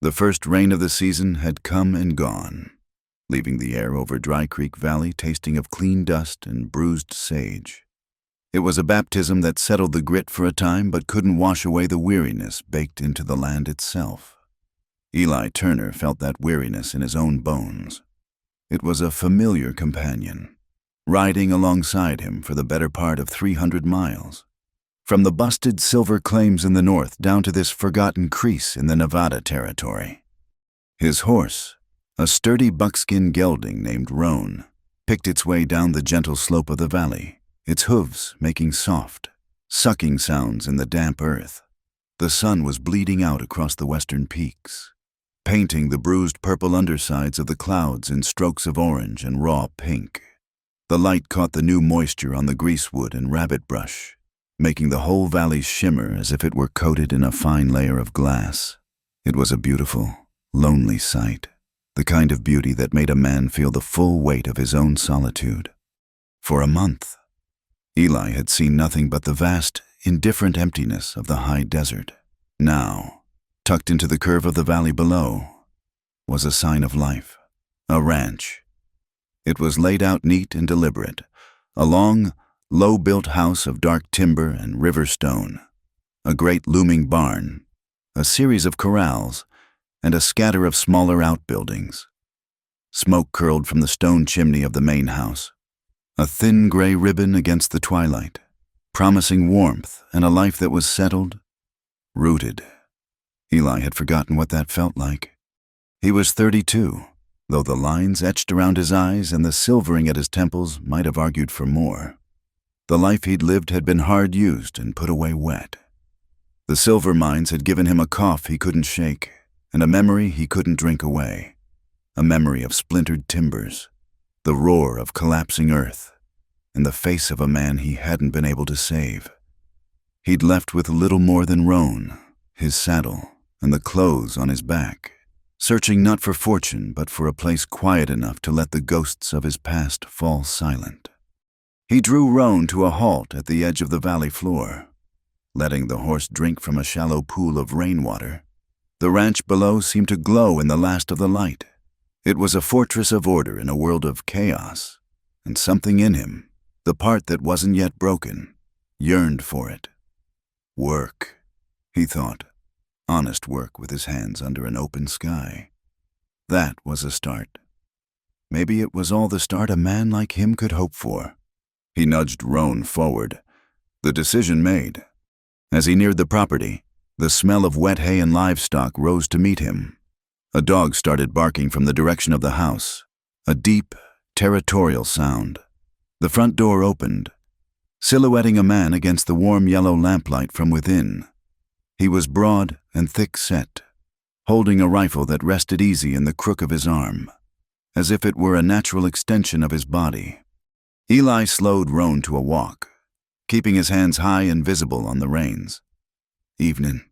The first rain of the season had come and gone, leaving the air over Dry Creek Valley tasting of clean dust and bruised sage. It was a baptism that settled the grit for a time but couldn't wash away the weariness baked into the land itself. Eli Turner felt that weariness in his own bones. It was a familiar companion, riding alongside him for the better part of 300 miles. From the busted silver claims in the north down to this forgotten crease in the Nevada territory. His horse, a sturdy buckskin gelding named Roan, picked its way down the gentle slope of the valley, its hooves making soft, sucking sounds in the damp earth. The sun was bleeding out across the western peaks, painting the bruised purple undersides of the clouds in strokes of orange and raw pink. The light caught the new moisture on the greasewood and rabbit brush, making the whole valley shimmer as if it were coated in a fine layer of glass. It was a beautiful, lonely sight, the kind of beauty that made a man feel the full weight of his own solitude. For a month, Eli had seen nothing but the vast, indifferent emptiness of the high desert. Now, tucked into the curve of the valley below, was a sign of life, a ranch. It was laid out neat and deliberate, a long, low-built house of dark timber and river stone, a great looming barn, a series of corrals, and a scatter of smaller outbuildings. Smoke curled from the stone chimney of the main house, a thin gray ribbon against the twilight, promising warmth and a life that was settled, rooted. Eli had forgotten what that felt like. He was 32, though the lines etched around his eyes and the silvering at his temples might have argued for more. The life he'd lived had been hard-used and put away wet. The silver mines had given him a cough he couldn't shake, and a memory he couldn't drink away, a memory of splintered timbers, the roar of collapsing earth, and the face of a man he hadn't been able to save. He'd left with little more than Roan, his saddle, and the clothes on his back, searching not for fortune but for a place quiet enough to let the ghosts of his past fall silent. He drew Roan to a halt at the edge of the valley floor, letting the horse drink from a shallow pool of rainwater. The ranch below seemed to glow in the last of the light. It was a fortress of order in a world of chaos, and something in him, the part that wasn't yet broken, yearned for it. Work, he thought. Honest work with his hands under an open sky. That was a start. Maybe it was all the start a man like him could hope for. He nudged Roan forward, the decision made. As he neared the property, the smell of wet hay and livestock rose to meet him. A dog started barking from the direction of the house, a deep, territorial sound. The front door opened, silhouetting a man against the warm yellow lamplight from within. He was broad and thick-set, holding a rifle that rested easy in the crook of his arm, as if it were a natural extension of his body. Eli slowed Roan to a walk, keeping his hands high and visible on the reins. "Evenin',"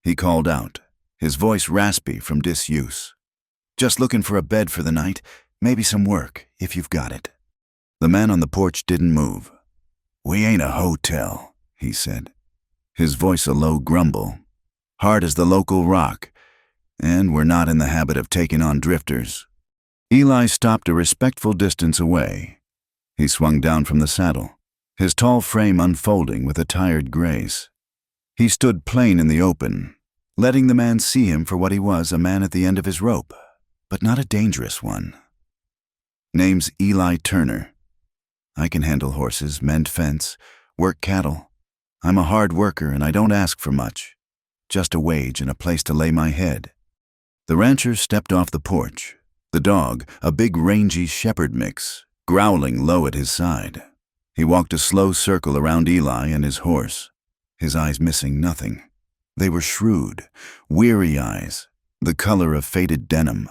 he called out, his voice raspy from disuse. "Just looking for a bed for the night, maybe some work, if you've got it." The man on the porch didn't move. "We ain't a hotel," he said, his voice a low grumble, hard as the local rock, "and we're not in the habit of taking on drifters." Eli stopped a respectful distance away. He swung down from the saddle, his tall frame unfolding with a tired grace. He stood plain in the open, letting the man see him for what he was, a man at the end of his rope, but not a dangerous one. "Name's Eli Turner. I can handle horses, mend fence, work cattle. I'm a hard worker and I don't ask for much, just a wage and a place to lay my head." The rancher stepped off the porch, the dog, a big rangy shepherd mix, growling low at his side. He walked a slow circle around Eli and his horse, his eyes missing nothing. They were shrewd, weary eyes, the color of faded denim,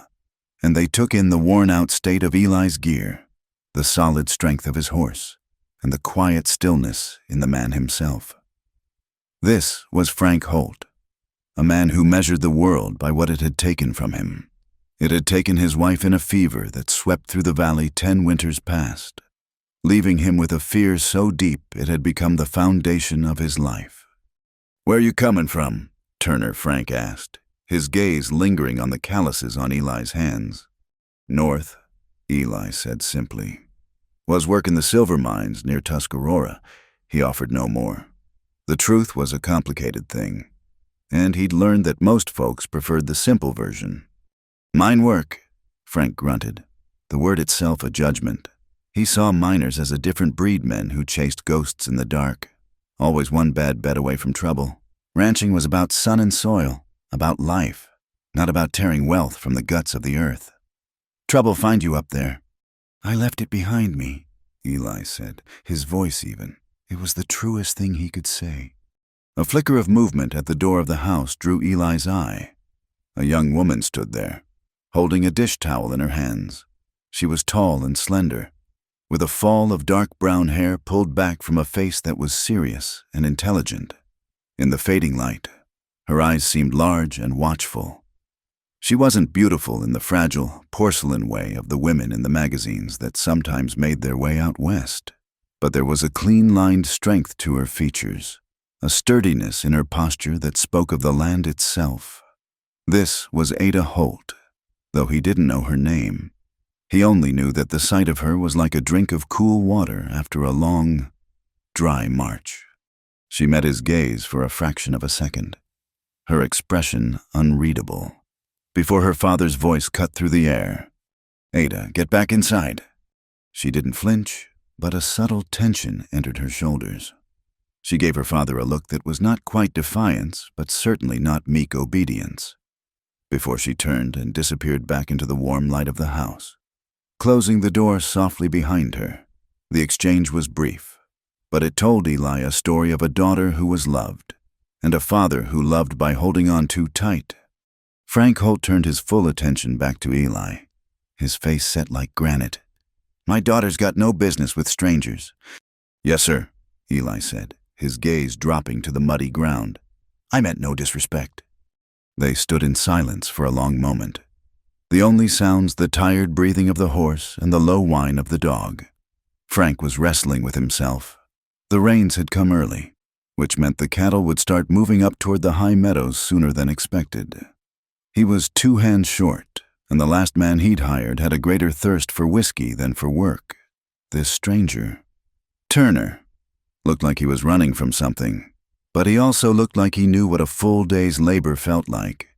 and they took in the worn-out state of Eli's gear, the solid strength of his horse, and the quiet stillness in the man himself. This was Frank Holt, a man who measured the world by what it had taken from him. It had taken his wife in a fever that swept through the valley 10 winters past, leaving him with a fear so deep it had become the foundation of his life. "Where you coming from?" Turner Frank asked, his gaze lingering on the calluses on Eli's hands. North, Eli said simply. Was work in the silver mines near Tuscarora. He offered no more. The truth was a complicated thing, and he'd learned that most folks preferred the simple version. Mine work, Frank grunted, the word itself a judgment. He saw miners as a different breed, men who chased ghosts in the dark, always one bad bet away from trouble. Ranching was about sun and soil, about life, not about tearing wealth from the guts of the earth. Trouble find you up there. I left it behind me, Eli said, his voice even. It was the truest thing he could say. A flicker of movement at the door of the house drew Eli's eye. A young woman stood there, holding a dish towel in her hands. She was tall and slender, with a fall of dark brown hair pulled back from a face that was serious and intelligent. In the fading light, her eyes seemed large and watchful. She wasn't beautiful in the fragile, porcelain way of the women in the magazines that sometimes made their way out west, but there was a clean-lined strength to her features, a sturdiness in her posture that spoke of the land itself. This was Ada Holt, though he didn't know her name. He only knew that the sight of her was like a drink of cool water after a long, dry march. She met his gaze for a fraction of a second, her expression unreadable, before her father's voice cut through the air. Ada, get back inside. She didn't flinch, but a subtle tension entered her shoulders. She gave her father a look that was not quite defiance, but certainly not meek obedience, before she turned and disappeared back into the warm light of the house, closing the door softly behind her. The exchange was brief, but it told Eli a story of a daughter who was loved, and a father who loved by holding on too tight. Frank Holt turned his full attention back to Eli, his face set like granite. My daughter's got no business with strangers. Yes, sir, Eli said, his gaze dropping to the muddy ground. I meant no disrespect. They stood in silence for a long moment, the only sounds the tired breathing of the horse and the low whine of the dog. Frank was wrestling with himself. The rains had come early, which meant the cattle would start moving up toward the high meadows sooner than expected. He was 2 hands short, and the last man he'd hired had a greater thirst for whiskey than for work. This stranger, Turner, looked like he was running from something, but he also looked like he knew what a full day's labor felt like.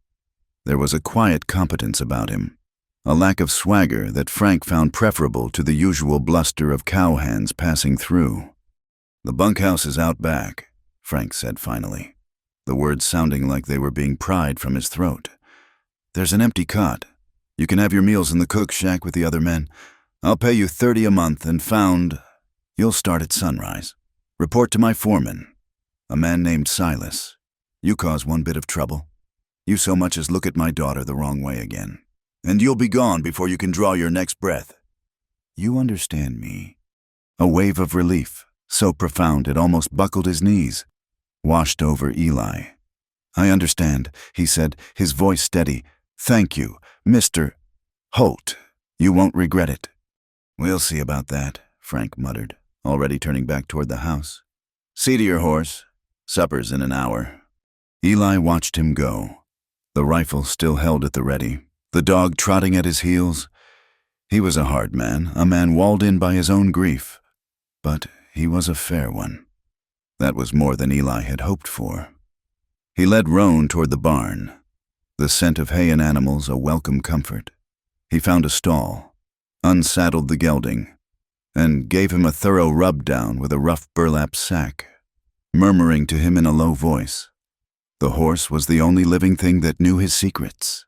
There was a quiet competence about him, a lack of swagger that Frank found preferable to the usual bluster of cowhands passing through. The bunkhouse is out back, Frank said finally, the words sounding like they were being pried from his throat. There's an empty cot. You can have your meals in the cook shack with the other men. I'll pay you $30 a month and found. You'll start at sunrise. Report to my foreman, a man named Silas. You cause one bit of trouble. You so much as look at my daughter the wrong way again, and you'll be gone before you can draw your next breath. You understand me? A wave of relief, so profound it almost buckled his knees, washed over Eli. I understand, he said, his voice steady. Thank you, Mr. Holt. You won't regret it. We'll see about that, Frank muttered, already turning back toward the house. See to your horse. Supper's in an hour. Eli watched him go, the rifle still held at the ready, the dog trotting at his heels. He was a hard man, a man walled in by his own grief, but he was a fair one. That was more than Eli had hoped for. He led Roan toward the barn, the scent of hay and animals a welcome comfort. He found a stall, unsaddled the gelding, and gave him a thorough rub-down with a rough burlap sack, murmuring to him in a low voice. The horse was the only living thing that knew his secrets,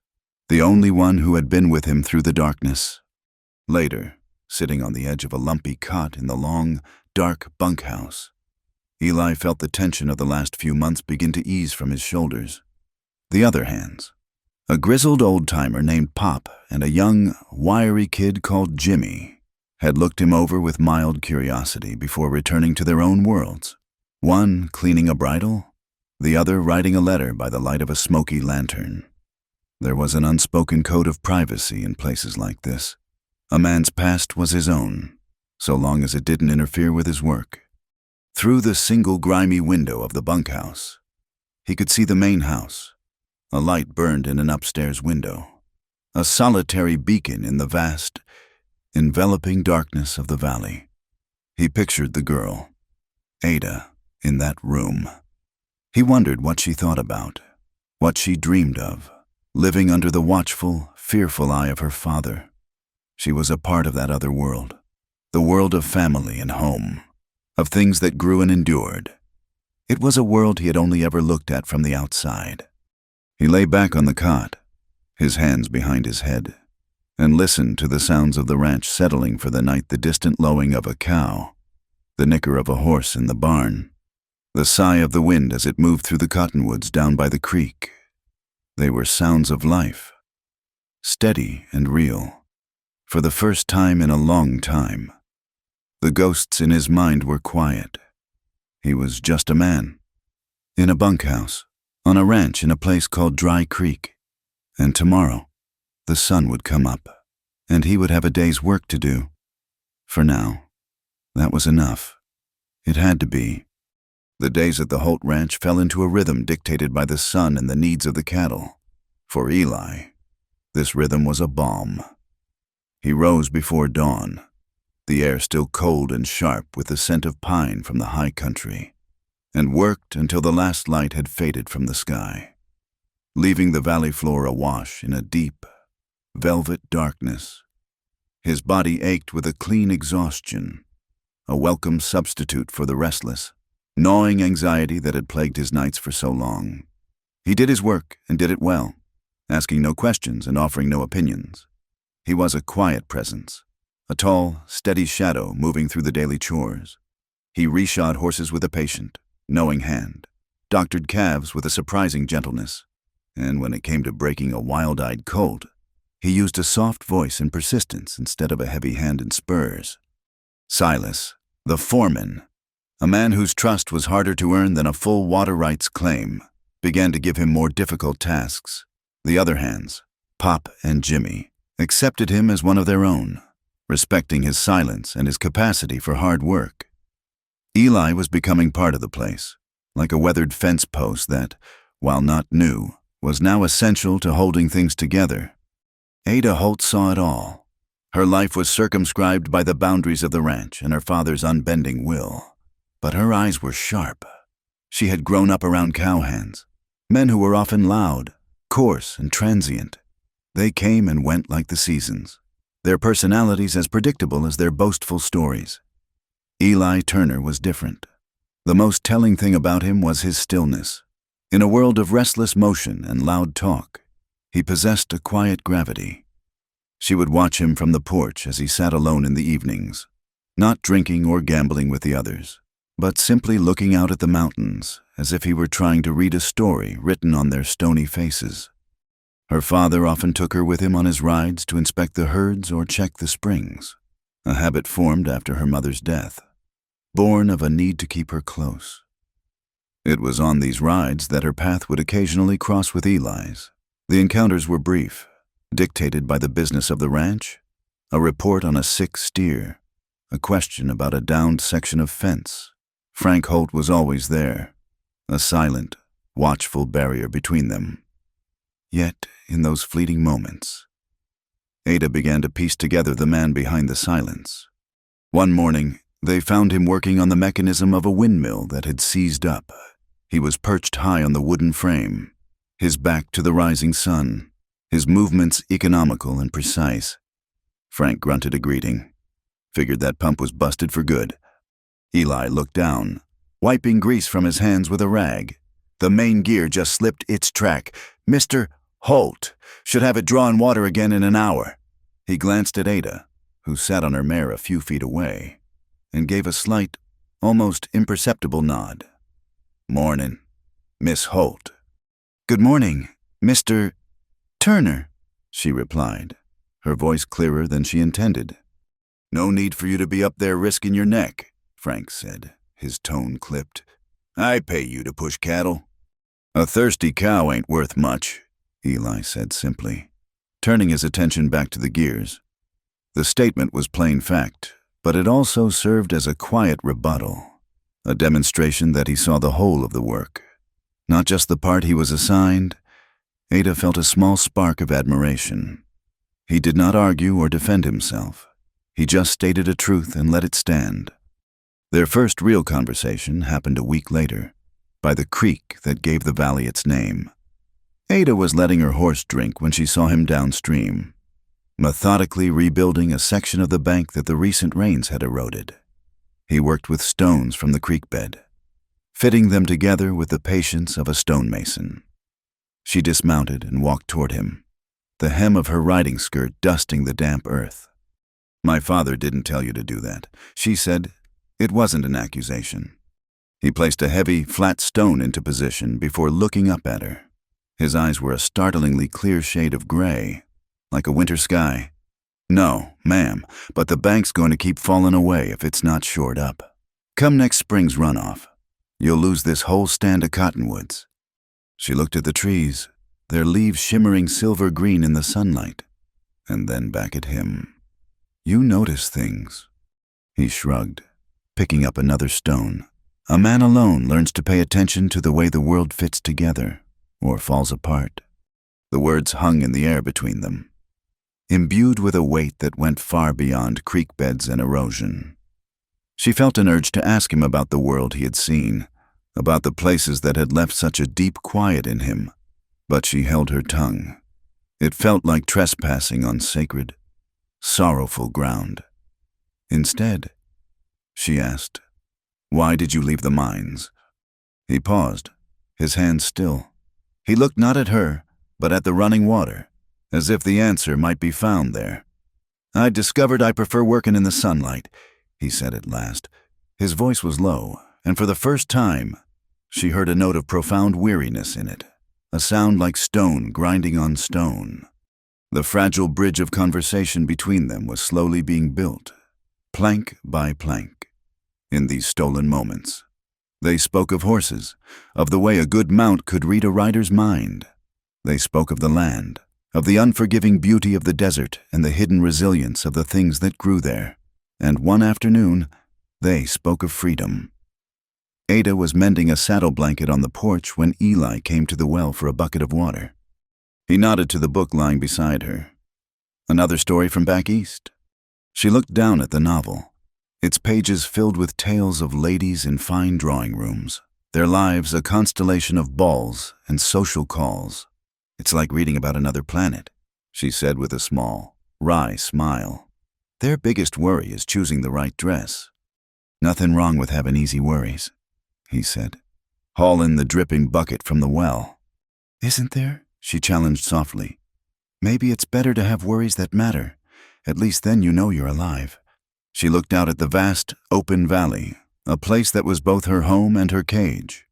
the only one who had been with him through the darkness. Later, sitting on the edge of a lumpy cot in the long, dark bunkhouse, Eli felt the tension of the last few months begin to ease from his shoulders. The other hands, a grizzled old-timer named Pop and a young, wiry kid called Jimmy, had looked him over with mild curiosity before returning to their own worlds, one cleaning a bridle, the other writing a letter by the light of a smoky lantern. There was an unspoken code of privacy in places like this. A man's past was his own, so long as it didn't interfere with his work. Through the single grimy window of the bunkhouse, he could see the main house, A light burned in an upstairs window, a solitary beacon in the vast, enveloping darkness of the valley. He pictured the girl, Ada, in that room. He wondered what she thought about, what she dreamed of, living under the watchful, fearful eye of her father. She was a part of that other world, the world of family and home, of things that grew and endured. It was a world he had only ever looked at from the outside. He lay back on the cot, his hands behind his head, and listened to the sounds of the ranch settling for the night, the distant lowing of a cow, the nicker of a horse in the barn, the sigh of the wind as it moved through the cottonwoods down by the creek. They were sounds of life, steady and real, for the first time in a long time. The ghosts in his mind were quiet. He was just a man, in a bunkhouse, on a ranch in a place called Dry Creek. And tomorrow, the sun would come up, and he would have a day's work to do. For now, that was enough. It had to be. The days at the Holt Ranch fell into a rhythm dictated by the sun and the needs of the cattle. For Eli, this rhythm was a balm. He rose before dawn, the air still cold and sharp with the scent of pine from the high country, and worked until the last light had faded from the sky, leaving the valley floor awash in a deep, velvet darkness. His body ached with a clean exhaustion, a welcome substitute for the restless, gnawing anxiety that had plagued his nights for so long. He did his work and did it well, asking no questions and offering no opinions. He was a quiet presence, a tall, steady shadow moving through the daily chores. He reshod horses with a patient, knowing hand, doctored calves with a surprising gentleness, and when it came to breaking a wild-eyed colt, he used a soft voice and persistence instead of a heavy hand and spurs. Silas, the foreman, a man whose trust was harder to earn than a full water rights claim, began to give him more difficult tasks. The other hands, Pop and Jimmy, accepted him as one of their own, respecting his silence and his capacity for hard work. Eli was becoming part of the place, like a weathered fence post that, while not new, was now essential to holding things together. Ada Holt saw it all. Her life was circumscribed by the boundaries of the ranch and her father's unbending will. But her eyes were sharp. She had grown up around cowhands, men who were often loud, coarse, and transient. They came and went like the seasons, their personalities as predictable as their boastful stories. Eli Turner was different. The most telling thing about him was his stillness. In a world of restless motion and loud talk, he possessed a quiet gravity. She would watch him from the porch as he sat alone in the evenings, not drinking or gambling with the others, but simply looking out at the mountains as if he were trying to read a story written on their stony faces. Her father often took her with him on his rides to inspect the herds or check the springs, a habit formed after her mother's death, born of a need to keep her close. It was on these rides that her path would occasionally cross with Eli's. The encounters were brief, dictated by the business of the ranch, a report on a sick steer, a question about a downed section of fence. Frank Holt was always there, a silent, watchful barrier between them. Yet, in those fleeting moments, Ada began to piece together the man behind the silence. One morning, they found him working on the mechanism of a windmill that had seized up. He was perched high on the wooden frame, his back to the rising sun, his movements economical and precise. Frank grunted a greeting, figured that pump was busted for good. Eli looked down, wiping grease from his hands with a rag. The main gear just slipped its track. Mr. Holt should have it drawing water again in an hour. He glanced at Ada, who sat on her mare a few feet away, and gave a slight, almost imperceptible nod. "Mornin', Miss Holt." "Good morning, Mr. Turner," she replied, her voice clearer than she intended. "No need for you to be up there risking your neck," Frank said, his tone clipped. "I pay you to push cattle." "A thirsty cow ain't worth much," Eli said simply, turning his attention back to the gears. The statement was plain fact, but it also served as a quiet rebuttal, a demonstration that he saw the whole of the work, not just the part he was assigned. Ada felt a small spark of admiration. He did not argue or defend himself. He just stated a truth and let it stand. Their first real conversation happened a week later, by the creek that gave the valley its name. Ada was letting her horse drink when she saw him downstream, methodically rebuilding a section of the bank that the recent rains had eroded. He worked with stones from the creek bed, fitting them together with the patience of a stonemason. She dismounted and walked toward him, the hem of her riding skirt dusting the damp earth. "My father didn't tell you to do that," she said. It wasn't an accusation. He placed a heavy, flat stone into position before looking up at her. His eyes were a startlingly clear shade of gray, like a winter sky. "No, ma'am, but the bank's going to keep falling away if it's not shored up. Come next spring's runoff, you'll lose this whole stand of cottonwoods." She looked at the trees, their leaves shimmering silver green in the sunlight, and then back at him. "You notice things." He shrugged, picking up another stone. A man alone learns to pay attention to the way the world fits together, or falls apart. The words hung in the air between them, imbued with a weight that went far beyond creek beds and erosion. She felt an urge to ask him about the world he had seen, about the places that had left such a deep quiet in him, but she held her tongue. It felt like trespassing on sacred, sorrowful ground. Instead, she asked, "Why did you leave the mines?" He paused, his hands still. He looked not at her, but at the running water, as if the answer might be found there. "I discovered I prefer working in the sunlight," he said at last. His voice was low, and for the first time, she heard a note of profound weariness in it, a sound like stone grinding on stone. The fragile bridge of conversation between them was slowly being built, plank by plank. In these stolen moments, they spoke of horses, of the way a good mount could read a rider's mind. They spoke of the land, of the unforgiving beauty of the desert and the hidden resilience of the things that grew there. And one afternoon, they spoke of freedom. Ada was mending a saddle blanket on the porch when Eli came to the well for a bucket of water. He nodded to the book lying beside her. "Another story from back east?" She looked down at the novel, its pages filled with tales of ladies in fine drawing rooms, their lives a constellation of balls and social calls. "It's like reading about another planet," she said with a small, wry smile. "Their biggest worry is choosing the right dress." "Nothing wrong with having easy worries," he said. "Haul in the dripping bucket from the well." "Isn't there?" she challenged softly. "Maybe it's better to have worries that matter. At least then you know you're alive." She looked out at the vast, open valley, a place that was both her home and her cage.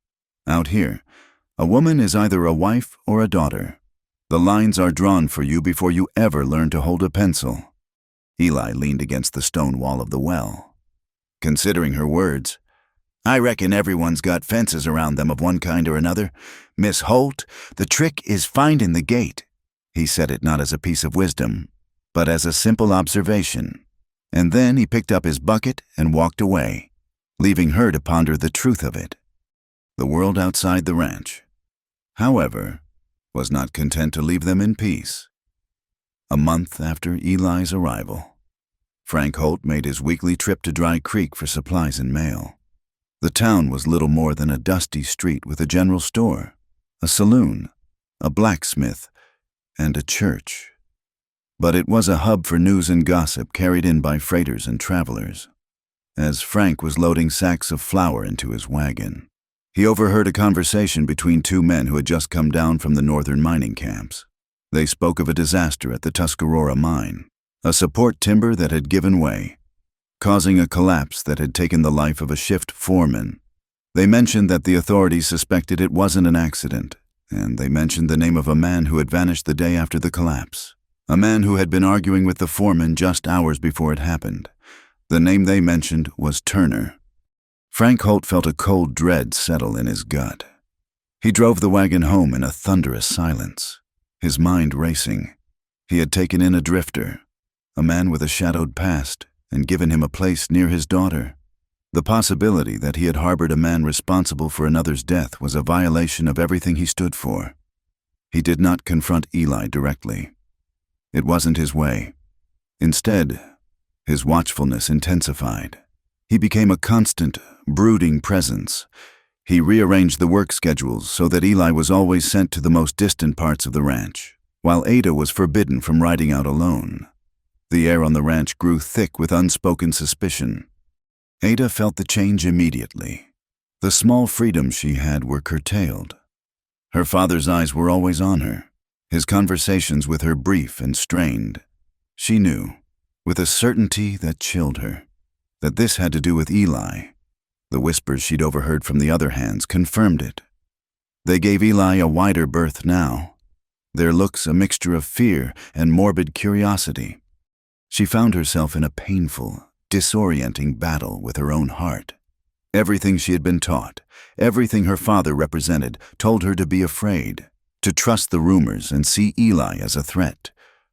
Out here, a woman is either a wife or a daughter. The lines are drawn for you before you ever learn to hold a pencil. Eli leaned against the stone wall of the well. Considering her words, "I reckon everyone's got fences around them of one kind or another. Miss Holt, the trick is finding the gate." He said it not as a piece of wisdom, but as a simple observation. And then he picked up his bucket and walked away, leaving her to ponder the truth of it. The world outside the ranch, however, was not content to leave them in peace. A month after Eli's arrival, Frank Holt made his weekly trip to Dry Creek for supplies and mail. The town was little more than a dusty street with a general store, a saloon, a blacksmith, and a church. But it was a hub for news and gossip carried in by freighters and travelers. As Frank was loading sacks of flour into his wagon, he overheard a conversation between two men who had just come down from the northern mining camps. They spoke of a disaster at the Tuscarora mine, a support timber that had given way, causing a collapse that had taken the life of a shift foreman. They mentioned that the authorities suspected it wasn't an accident, and they mentioned the name of a man who had vanished the day after the collapse. A man who had been arguing with the foreman just hours before it happened. The name they mentioned was Turner. Frank Holt felt a cold dread settle in his gut. He drove the wagon home in a thunderous silence, his mind racing. He had taken in a drifter, a man with a shadowed past, and given him a place near his daughter. The possibility that he had harbored a man responsible for another's death was a violation of everything he stood for. He did not confront Eli directly. It wasn't his way. Instead, his watchfulness intensified. He became a constant, brooding presence. He rearranged the work schedules so that Eli was always sent to the most distant parts of the ranch, while Ada was forbidden from riding out alone. The air on the ranch grew thick with unspoken suspicion. Ada felt the change immediately. The small freedoms she had were curtailed. Her father's eyes were always on her, his conversations with her brief and strained. She knew, with a certainty that chilled her, that this had to do with Eli. The whispers she'd overheard from the other hands confirmed it. They gave Eli a wider berth now, their looks a mixture of fear and morbid curiosity. She found herself in a painful, disorienting battle with her own heart. Everything she had been taught, everything her father represented, told her to be afraid, to trust the rumors and see Eli as a threat.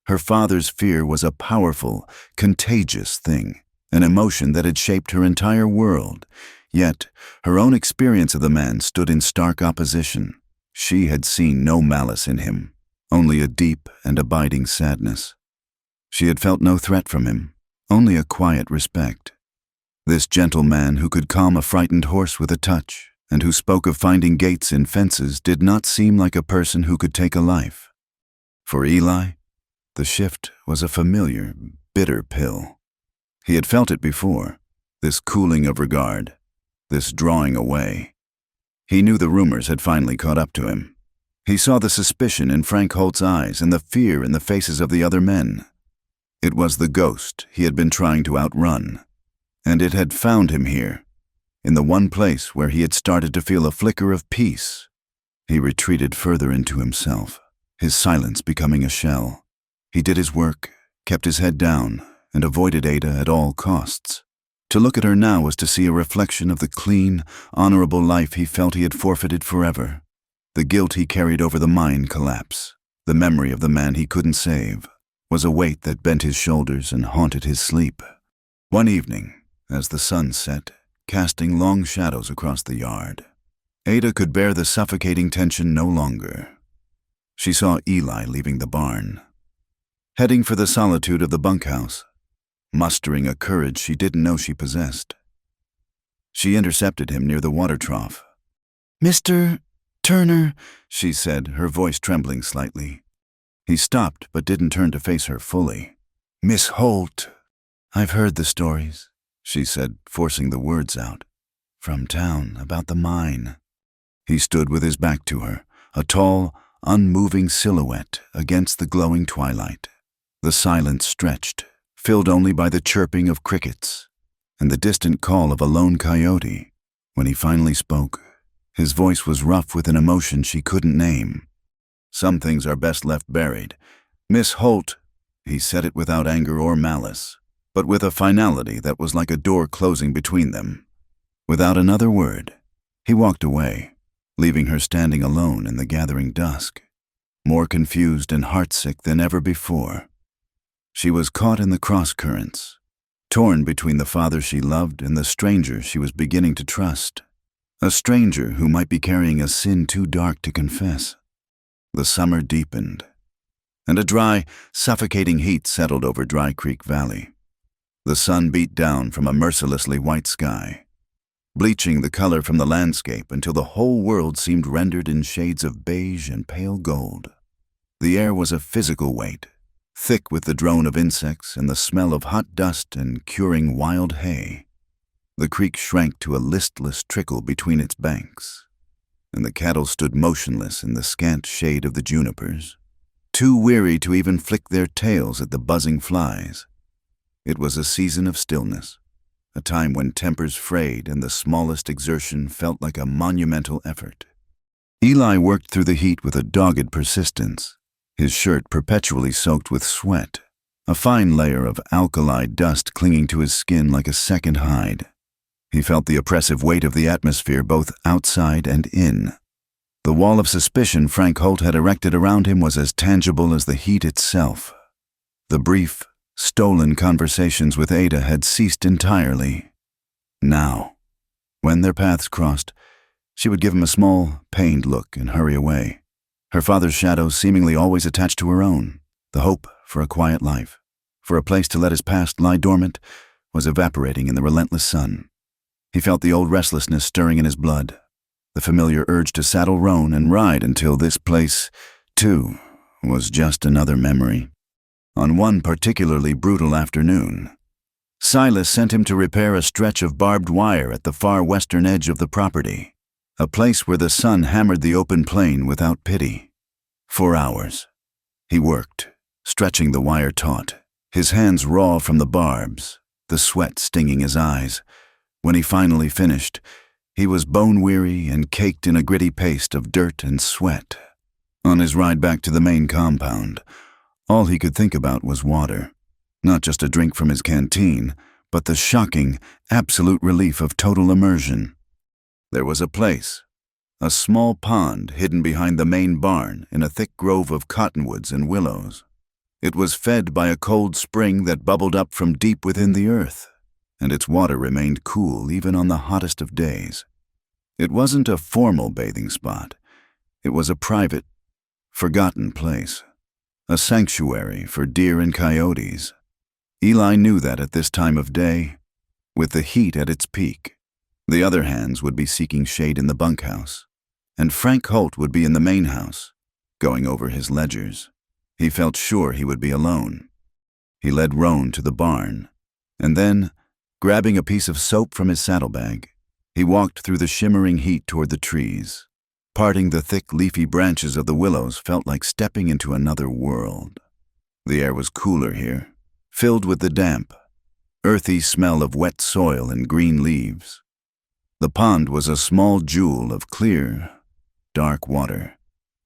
Her father's fear was a powerful, contagious thing, an emotion that had shaped her entire world. Yet, her own experience of the man stood in stark opposition. She had seen no malice in him, only a deep and abiding sadness. She had felt no threat from him, only a quiet respect. This gentle man who could calm a frightened horse with a touch, and who spoke of finding gates in fences, did not seem like a person who could take a life. For Eli, the shift was a familiar, bitter pill. He had felt it before, this cooling of regard, this drawing away. He knew the rumors had finally caught up to him. He saw the suspicion in Frank Holt's eyes and the fear in the faces of the other men. It was the ghost he had been trying to outrun, and it had found him here, in the one place where he had started to feel a flicker of peace. He retreated further into himself, his silence becoming a shell. He did his work, kept his head down, and avoided Ada at all costs. To look at her now was to see a reflection of the clean, honorable life he felt he had forfeited forever. The guilt he carried over the mine collapse, the memory of the man he couldn't save, was a weight that bent his shoulders and haunted his sleep. One evening, as the sun set, casting long shadows across the yard, Ada could bear the suffocating tension no longer. She saw Eli leaving the barn, heading for the solitude of the bunkhouse, mustering a courage she didn't know she possessed. She intercepted him near the water trough. "Mr. Turner," she said, her voice trembling slightly. He stopped but didn't turn to face her fully. "Miss Holt." "I've heard the stories," she said, forcing the words out. "From town, about the mine." He stood with his back to her, a tall, unmoving silhouette against the glowing twilight. The silence stretched, filled only by the chirping of crickets and the distant call of a lone coyote. When he finally spoke, his voice was rough with an emotion she couldn't name. "Some things are best left buried. Miss Holt," he said it without anger or malice, but with a finality that was like a door closing between them. Without another word, he walked away, leaving her standing alone in the gathering dusk, more confused and heartsick than ever before. She was caught in the cross-currents, torn between the father she loved and the stranger she was beginning to trust, a stranger who might be carrying a sin too dark to confess. The summer deepened, and a dry, suffocating heat settled over Dry Creek Valley. The sun beat down from a mercilessly white sky, bleaching the color from the landscape until the whole world seemed rendered in shades of beige and pale gold. The air was a physical weight, thick with the drone of insects and the smell of hot dust and curing wild hay. The creek shrank to a listless trickle between its banks, and the cattle stood motionless in the scant shade of the junipers, too weary to even flick their tails at the buzzing flies. It was a season of stillness, a time when tempers frayed and the smallest exertion felt like a monumental effort. Eli worked through the heat with a dogged persistence, his shirt perpetually soaked with sweat, a fine layer of alkali dust clinging to his skin like a second hide. He felt the oppressive weight of the atmosphere both outside and in. The wall of suspicion Frank Holt had erected around him was as tangible as the heat itself. The brief, stolen conversations with Ada had ceased entirely. Now, when their paths crossed, she would give him a small, pained look and hurry away, Her father's shadow seemingly always attached to her own. The hope for a quiet life, for a place to let his past lie dormant, was evaporating in the relentless sun. He felt the old restlessness stirring in his blood, the familiar urge to saddle Roan and ride until this place, too, was just another memory. On one particularly brutal afternoon, Silas sent him to repair a stretch of barbed wire at the far western edge of the property, a place where the sun hammered the open plain without pity. For hours, he worked, stretching the wire taut, his hands raw from the barbs, the sweat stinging his eyes. When he finally finished, he was bone-weary and caked in a gritty paste of dirt and sweat. On his ride back to the main compound, all he could think about was water. Not just a drink from his canteen, but the shocking, absolute relief of total immersion. There was a place, a small pond hidden behind the main barn in a thick grove of cottonwoods and willows. It was fed by a cold spring that bubbled up from deep within the earth, and its water remained cool even on the hottest of days. It wasn't a formal bathing spot. It was a private, forgotten place, a sanctuary for deer and coyotes. Eli knew that at this time of day, with the heat at its peak, the other hands would be seeking shade in the bunkhouse, and Frank Holt would be in the main house, going over his ledgers. He felt sure he would be alone. He led Roan to the barn, and then, grabbing a piece of soap from his saddlebag, he walked through the shimmering heat toward the trees. Parting the thick, leafy branches of the willows felt like stepping into another world. The air was cooler here, filled with the damp, earthy smell of wet soil and green leaves. The pond was a small jewel of clear, dark water,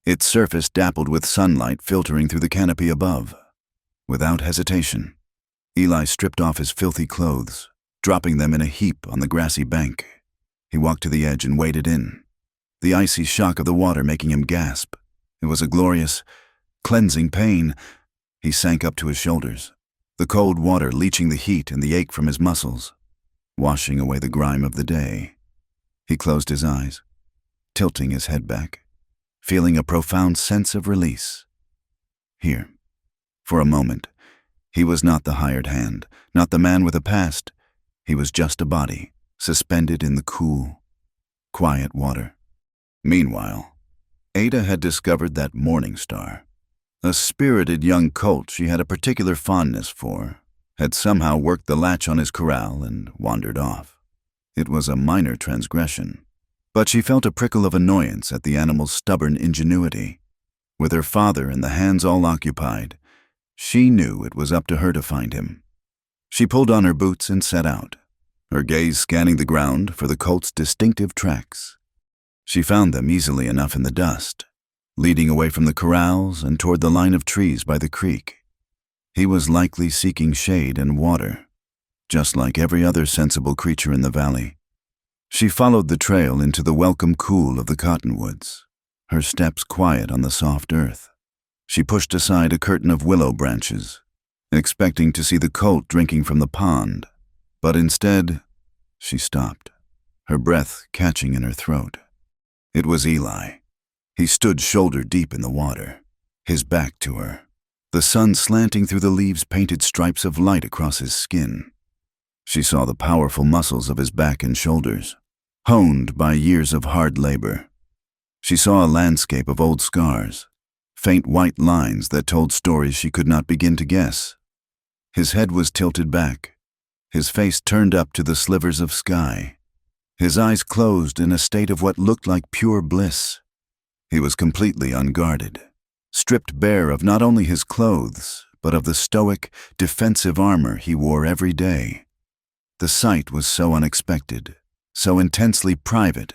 its surface dappled with sunlight filtering through the canopy above. Without hesitation, Eli stripped off his filthy clothes, dropping them in a heap on the grassy bank. He walked to the edge and waded in, the icy shock of the water making him gasp. It was a glorious, cleansing pain. He sank up to his shoulders, the cold water leaching the heat and the ache from his muscles, washing away the grime of the day. He closed his eyes, tilting his head back, feeling a profound sense of release. Here, for a moment, he was not the hired hand, not the man with a past. He was just a body, suspended in the cool, quiet water. Meanwhile, Ada had discovered that morning star. A spirited young colt she had a particular fondness for had somehow worked the latch on his corral and wandered off. It was a minor transgression, but she felt a prickle of annoyance at the animal's stubborn ingenuity. With her father and the hands all occupied, she knew it was up to her to find him. She pulled on her boots and set out, her gaze scanning the ground for the colt's distinctive tracks. She found them easily enough in the dust, leading away from the corrals and toward the line of trees by the creek. He was likely seeking shade and water, just like every other sensible creature in the valley. She followed the trail into the welcome cool of the cottonwoods, her steps quiet on the soft earth. She pushed aside a curtain of willow branches, expecting to see the colt drinking from the pond, but instead, she stopped, her breath catching in her throat. It was Eli. He stood shoulder deep in the water, his back to her, the sun slanting through the leaves painted stripes of light across his skin. She saw the powerful muscles of his back and shoulders, honed by years of hard labor. She saw a landscape of old scars, faint white lines that told stories she could not begin to guess. His head was tilted back, his face turned up to the slivers of sky, his eyes closed in a state of what looked like pure bliss. He was completely unguarded, stripped bare of not only his clothes, but of the stoic, defensive armor he wore every day. The sight was so unexpected, so intensely private,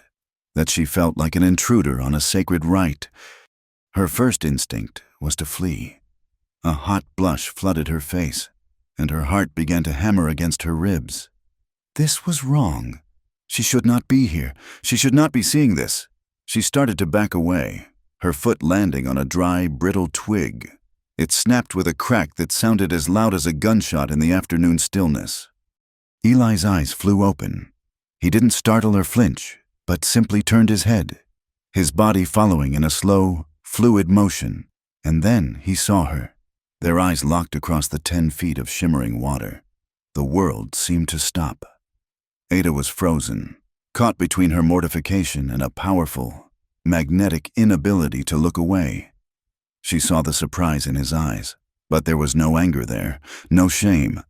that she felt like an intruder on a sacred rite. Her first instinct was to flee. A hot blush flooded her face, and her heart began to hammer against her ribs. This was wrong. She should not be here. She should not be seeing this. She started to back away, her foot landing on a dry, brittle twig. It snapped with a crack that sounded as loud as a gunshot in the afternoon stillness. Eli's eyes flew open. He didn't startle or flinch, but simply turned his head, his body following in a slow, fluid motion, and then he saw her. Their eyes locked across the 10 feet of shimmering water. The world seemed to stop. Ada was frozen, caught between her mortification and a powerful, magnetic inability to look away. She saw the surprise in his eyes, but there was no anger there, no shame.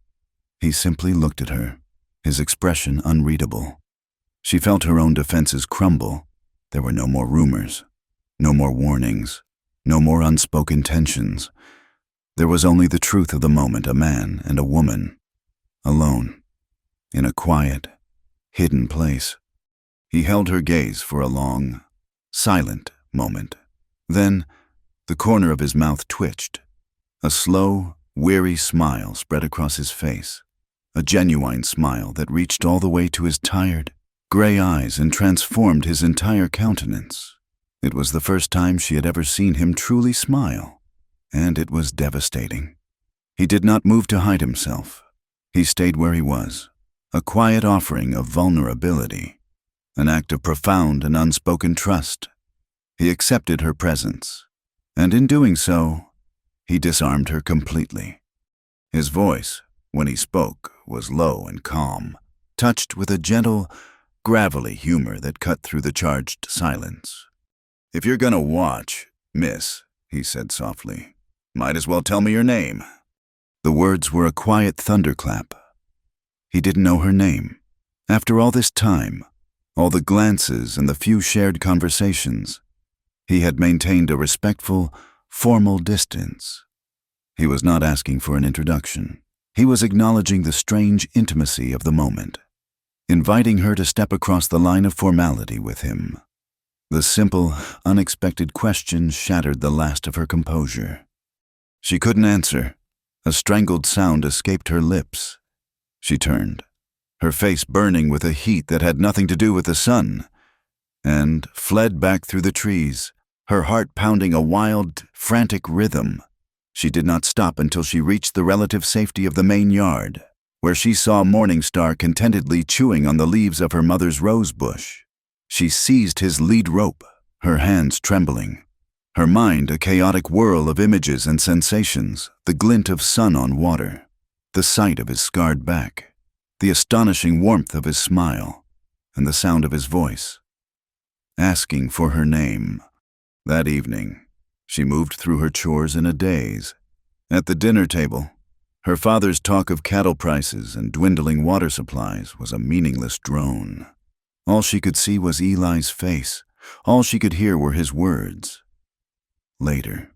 He simply looked at her, his expression unreadable. She felt her own defenses crumble. There were no more rumors, no more warnings, no more unspoken tensions. There was only the truth of the moment, a man and a woman, alone, in a quiet, hidden place. He held her gaze for a long, silent moment. Then, the corner of his mouth twitched. A slow, weary smile spread across his face, a genuine smile that reached all the way to his tired, gray eyes and transformed his entire countenance. It was the first time she had ever seen him truly smile, and it was devastating. He did not move to hide himself. He stayed where he was, a quiet offering of vulnerability, an act of profound and unspoken trust. He accepted her presence, and in doing so, he disarmed her completely. His voice, when he spoke, was low and calm, touched with a gentle, gravelly humor that cut through the charged silence. "If you're gonna watch, miss," he said softly, "might as well tell me your name." The words were a quiet thunderclap. He didn't know her name. After all this time, all the glances and the few shared conversations, he had maintained a respectful, formal distance. He was not asking for an introduction. He was acknowledging the strange intimacy of the moment, inviting her to step across the line of formality with him. The simple, unexpected question shattered the last of her composure. She couldn't answer. A strangled sound escaped her lips. She turned, her face burning with a heat that had nothing to do with the sun, and fled back through the trees, her heart pounding a wild, frantic rhythm. She did not stop until she reached the relative safety of the main yard, where she saw Morningstar contentedly chewing on the leaves of her mother's rose bush. She seized his lead rope, her hands trembling, her mind a chaotic whirl of images and sensations, the glint of sun on water, the sight of his scarred back, the astonishing warmth of his smile, and the sound of his voice, asking for her name. That evening, she moved through her chores in a daze. At the dinner table, her father's talk of cattle prices and dwindling water supplies was a meaningless drone. All she could see was Eli's face. All she could hear were his words. Later,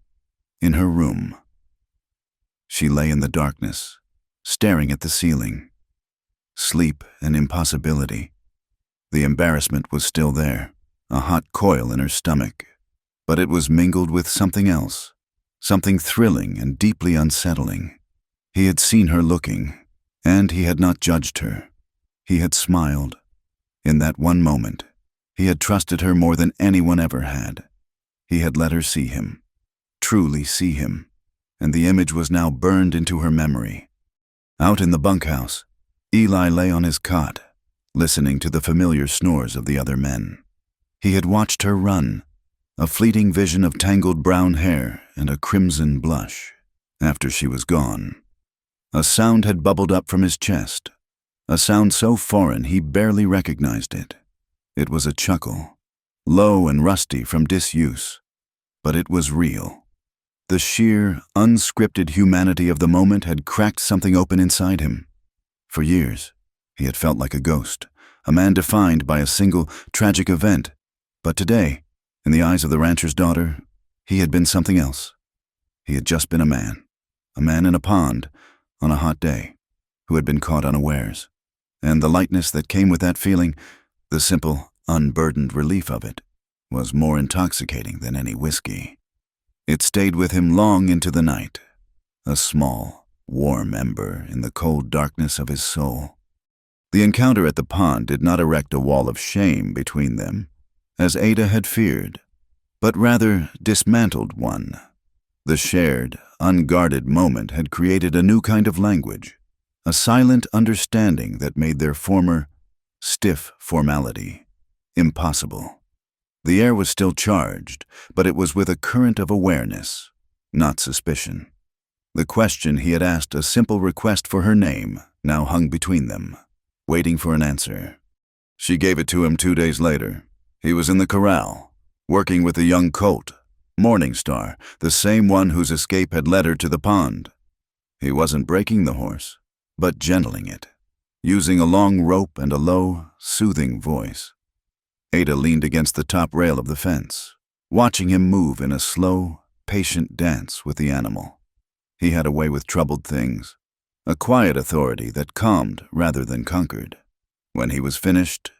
in her room, she lay in the darkness, staring at the ceiling. Sleep and impossibility. The embarrassment was still there, a hot coil in her stomach, but it was mingled with something else, something thrilling and deeply unsettling. He had seen her looking, and he had not judged her. He had smiled. In that one moment, he had trusted her more than anyone ever had. He had let her see him, truly see him, and the image was now burned into her memory. Out in the bunkhouse, Eli lay on his cot, listening to the familiar snores of the other men. He had watched her run, a fleeting vision of tangled brown hair and a crimson blush. After she was gone, a sound had bubbled up from his chest, a sound so foreign he barely recognized it. It was a chuckle, low and rusty from disuse, but it was real. The sheer, unscripted humanity of the moment had cracked something open inside him. For years, he had felt like a ghost, a man defined by a single, tragic event. But today, in the eyes of the rancher's daughter, he had been something else. He had just been a man in a pond, on a hot day, who had been caught unawares. And the lightness that came with that feeling, the simple, unburdened relief of it, was more intoxicating than any whiskey. It stayed with him long into the night, a small, warm ember in the cold darkness of his soul. The encounter at the pond did not erect a wall of shame between them, as Ada had feared, but rather dismantled one. The shared, unguarded moment had created a new kind of language, a silent understanding that made their former, stiff formality impossible. The air was still charged, but it was with a current of awareness, not suspicion. The question he had asked, a simple request for her name, now hung between them, waiting for an answer. She gave it to him 2 days later. He was in the corral, working with a young colt, Morningstar, the same one whose escape had led her to the pond. He wasn't breaking the horse, but gentling it, using a long rope and a low, soothing voice. Ada leaned against the top rail of the fence, watching him move in a slow, patient dance with the animal. He had a way with troubled things, a quiet authority that calmed rather than conquered. When he was finished,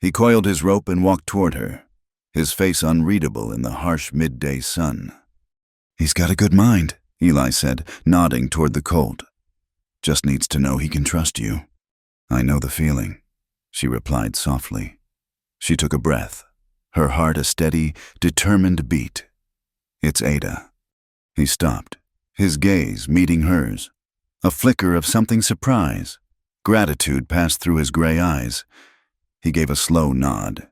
he coiled his rope and walked toward her, his face unreadable in the harsh midday sun. "He's got a good mind," Eli said, nodding toward the colt. "Just needs to know he can trust you." "I know the feeling," she replied softly. She took a breath, her heart a steady, determined beat. "It's Ada." He stopped, his gaze meeting hers. A flicker of something surprise, gratitude passed through his gray eyes. He gave a slow nod.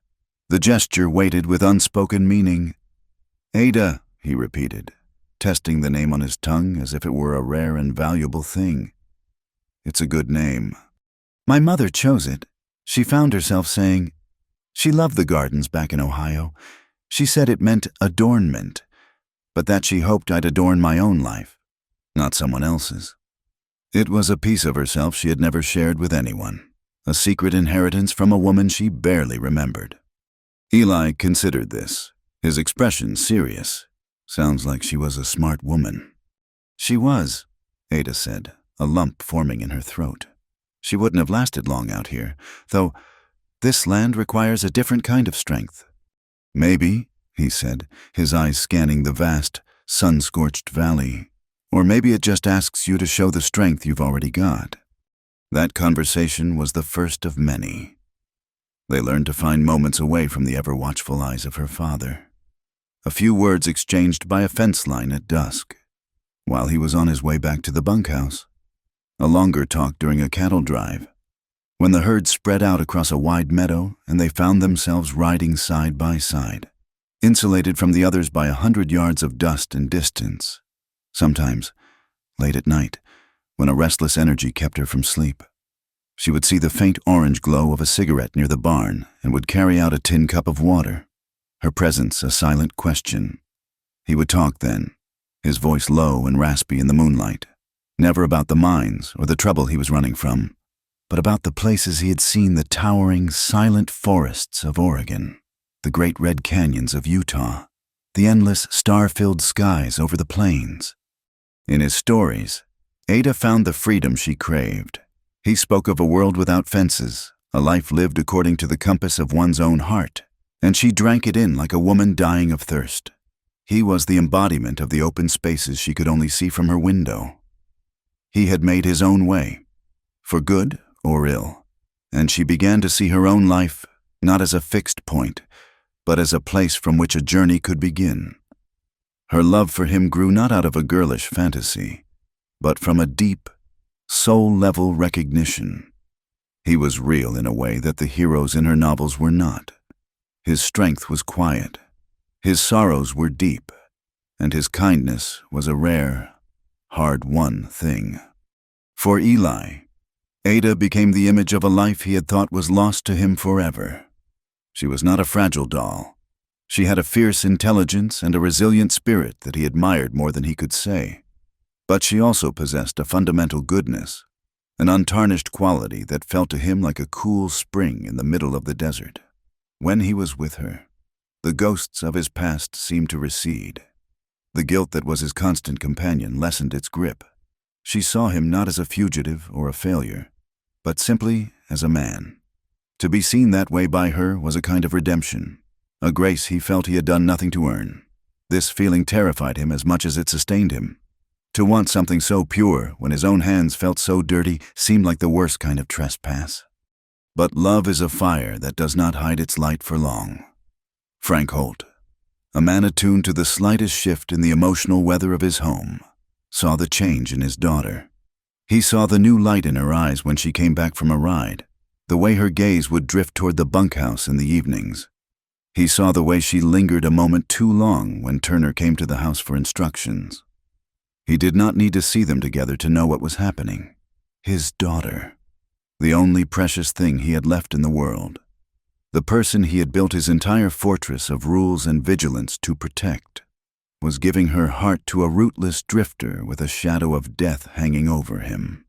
The gesture weighted with unspoken meaning. "Ada," he repeated, testing the name on his tongue as if it were a rare and valuable thing. "It's a good name." "My mother chose it," she found herself saying. She loved the gardens back in Ohio. She said it meant adornment, but that she hoped I'd adorn my own life, not someone else's. It was a piece of herself she had never shared with anyone, a secret inheritance from a woman she barely remembered. Eli considered this, his expression serious. "Sounds like she was a smart woman." "She was," Ada said, a lump forming in her throat. "She wouldn't have lasted long out here, though this land requires a different kind of strength." "Maybe," he said, his eyes scanning the vast, sun-scorched valley. "Or maybe it just asks you to show the strength you've already got." That conversation was the first of many. They learned to find moments away from the ever-watchful eyes of her father. A few words exchanged by a fence line at dusk, while he was on his way back to the bunkhouse. A longer talk during a cattle drive, when the herd spread out across a wide meadow and they found themselves riding side by side, insulated from the others by 100 yards of dust and distance. Sometimes, late at night, when a restless energy kept her from sleep, she would see the faint orange glow of a cigarette near the barn and would carry out a tin cup of water, her presence a silent question. He would talk then, his voice low and raspy in the moonlight, never about the mines or the trouble he was running from, but about the places he had seen, the towering, silent forests of Oregon, the great red canyons of Utah, the endless star-filled skies over the plains. In his stories, Ada found the freedom she craved. He spoke of a world without fences, a life lived according to the compass of one's own heart, and she drank it in like a woman dying of thirst. He was the embodiment of the open spaces she could only see from her window. He had made his own way, for good or ill, and she began to see her own life not as a fixed point, but as a place from which a journey could begin. Her love for him grew not out of a girlish fantasy, but from a deep, soul-level recognition. He was real in a way that the heroes in her novels were not. His strength was quiet, his sorrows were deep, and his kindness was a rare, hard-won thing. For Eli, Ada became the image of a life he had thought was lost to him forever. She was not a fragile doll. She had a fierce intelligence and a resilient spirit that he admired more than he could say. But she also possessed a fundamental goodness, an untarnished quality that felt to him like a cool spring in the middle of the desert. When he was with her, the ghosts of his past seemed to recede. The guilt that was his constant companion lessened its grip. She saw him not as a fugitive or a failure, but simply as a man. To be seen that way by her was a kind of redemption, a grace he felt he had done nothing to earn. This feeling terrified him as much as it sustained him. To want something so pure when his own hands felt so dirty seemed like the worst kind of trespass. But love is a fire that does not hide its light for long. Frank Holt, a man attuned to the slightest shift in the emotional weather of his home, saw the change in his daughter. He saw the new light in her eyes when she came back from a ride, the way her gaze would drift toward the bunkhouse in the evenings. He saw the way she lingered a moment too long when Turner came to the house for instructions. He did not need to see them together to know what was happening. His daughter, the only precious thing he had left in the world, the person he had built his entire fortress of rules and vigilance to protect, was giving her heart to a rootless drifter with a shadow of death hanging over him.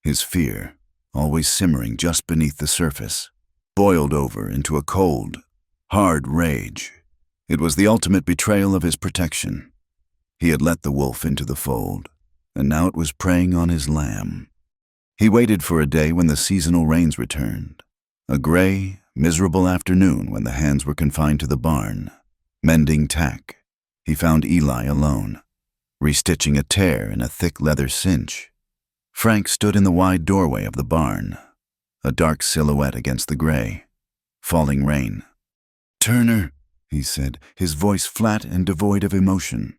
His fear, always simmering just beneath the surface, boiled over into a cold, hard rage. It was the ultimate betrayal of his protection. He had let the wolf into the fold, and now it was preying on his lamb. He waited for a day when the seasonal rains returned, a gray, miserable afternoon when the hands were confined to the barn, mending tack. He found Eli alone, restitching a tear in a thick leather cinch. Frank stood in the wide doorway of the barn, a dark silhouette against the gray, falling rain. "Turner," he said, his voice flat and devoid of emotion.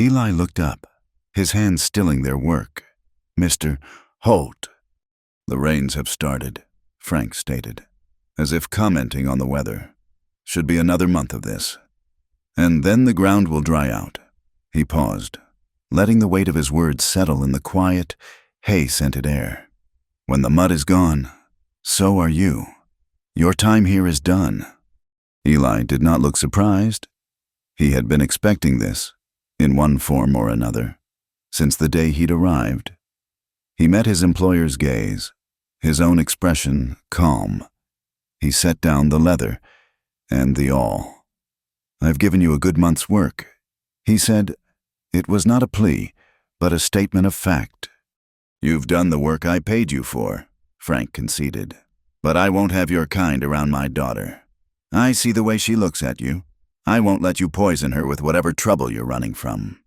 Eli looked up, his hands stilling their work. "Mr. Holt." "The rains have started," Frank stated, as if commenting on the weather. "Should be another month of this. And then the ground will dry out." He paused, letting the weight of his words settle in the quiet, hay-scented air. "When the mud is gone, so are you. Your time here is done." Eli did not look surprised. He had been expecting this, in one form or another, since the day he'd arrived. He met his employer's gaze, his own expression calm. He set down the leather and the awl. "I've given you a good month's work," he said. It was not a plea, but a statement of fact. "You've done the work I paid you for," Frank conceded. "But I won't have your kind around my daughter. I see the way she looks at you. I won't let you poison her with whatever trouble you're running from."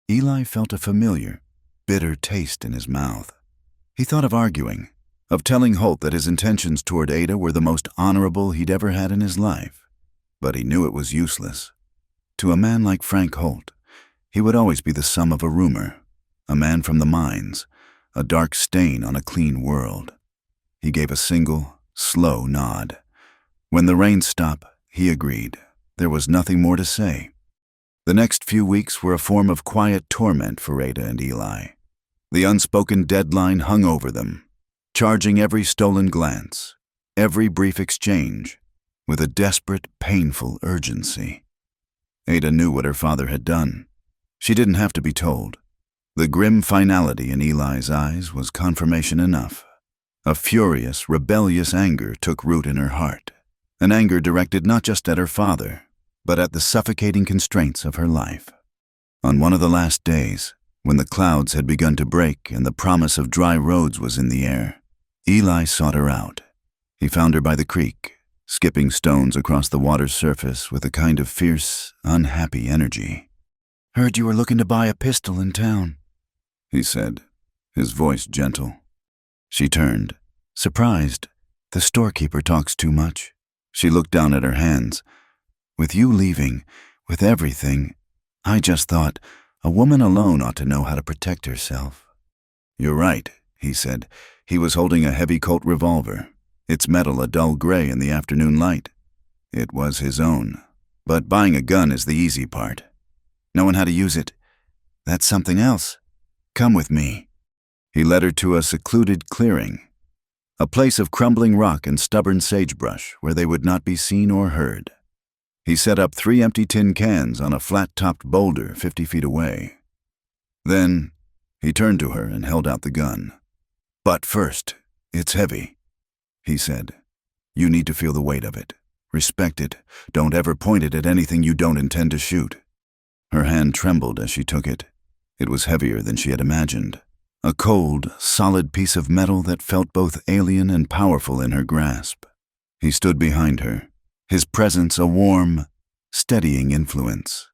Eli felt a familiar, bitter taste in his mouth. He thought of arguing, of telling Holt that his intentions toward Ada were the most honorable he'd ever had in his life. But he knew it was useless. To a man like Frank Holt, he would always be the sum of a rumor, a man from the mines, a dark stain on a clean world. He gave a single, slow nod. When the rain stopped, he agreed. There was nothing more to say. The next few weeks were a form of quiet torment for Ada and Eli. The unspoken deadline hung over them, charging every stolen glance, every brief exchange, with a desperate, painful urgency. Ada knew what her father had done. She didn't have to be told. The grim finality in Eli's eyes was confirmation enough. A furious, rebellious anger took root in her heart, an anger directed not just at her father, but at the suffocating constraints of her life. On one of the last days, when the clouds had begun to break and the promise of dry roads was in the air, Eli sought her out. He found her by the creek, skipping stones across the water's surface with a kind of fierce, unhappy energy. "Heard you were looking to buy a pistol in town," he said, his voice gentle. She turned, surprised. "The storekeeper talks too much." She looked down at her hands. "With you leaving, with everything, I just thought a woman alone ought to know how to protect herself." "You're right," he said. He was holding a heavy Colt revolver, its metal a dull gray in the afternoon light. It was his own. But buying a gun is the easy part. Knowing how to use it, that's something else. Come with me." He led her to a secluded clearing, a place of crumbling rock and stubborn sagebrush where they would not be seen or heard. He set up 3 empty tin cans on a flat-topped boulder 50 feet away. Then he turned to her and held out the gun. "But first, it's heavy," he said. "You need to feel the weight of it. Respect it. Don't ever point it at anything you don't intend to shoot." Her hand trembled as she took it. It was heavier than she had imagined. A cold, solid piece of metal that felt both alien and powerful in her grasp. He stood behind her, his presence a warm, steadying influence.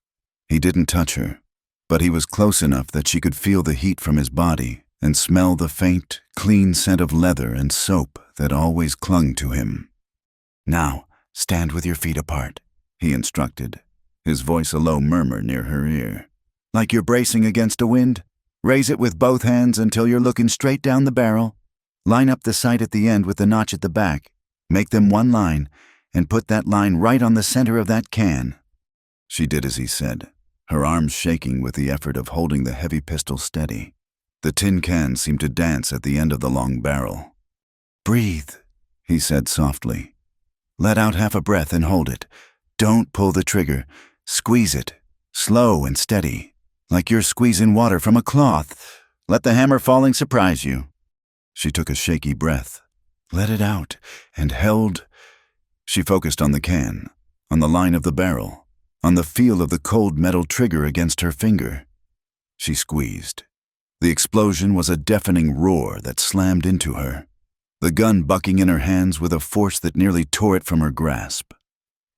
He didn't touch her, but he was close enough that she could feel the heat from his body and smell the faint, clean scent of leather and soap that always clung to him. "Now, stand with your feet apart," he instructed, his voice a low murmur near her ear. "Like you're bracing against a wind. Raise it with both hands until you're looking straight down the barrel. Line up the sight at the end with the notch at the back. Make them one line, and put that line right on the center of that can." She did as he said, her arms shaking with the effort of holding the heavy pistol steady. The tin can seemed to dance at the end of the long barrel. "Breathe," he said softly. "Let out half a breath and hold it. Don't pull the trigger. Squeeze it, slow and steady, like you're squeezing water from a cloth. Let the hammer falling surprise you." She took a shaky breath, let it out, and held. She focused on the can, on the line of the barrel, on the feel of the cold metal trigger against her finger. She squeezed. The explosion was a deafening roar that slammed into her, the gun bucking in her hands with a force that nearly tore it from her grasp.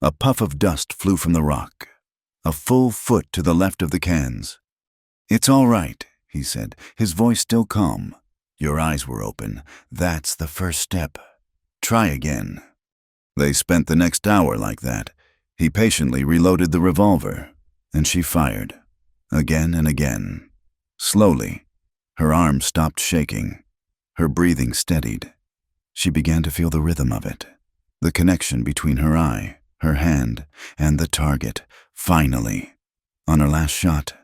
A puff of dust flew from the rock, a full foot to the left of the cans. "It's all right," he said, his voice still calm. "Your eyes were open. That's the first step. Try again." They spent the next hour like that. He patiently reloaded the revolver, and she fired, again and again. Slowly, her arms stopped shaking. Her breathing steadied. She began to feel the rhythm of it, the connection between her eye, her hand, and the target. Finally, on her last shot,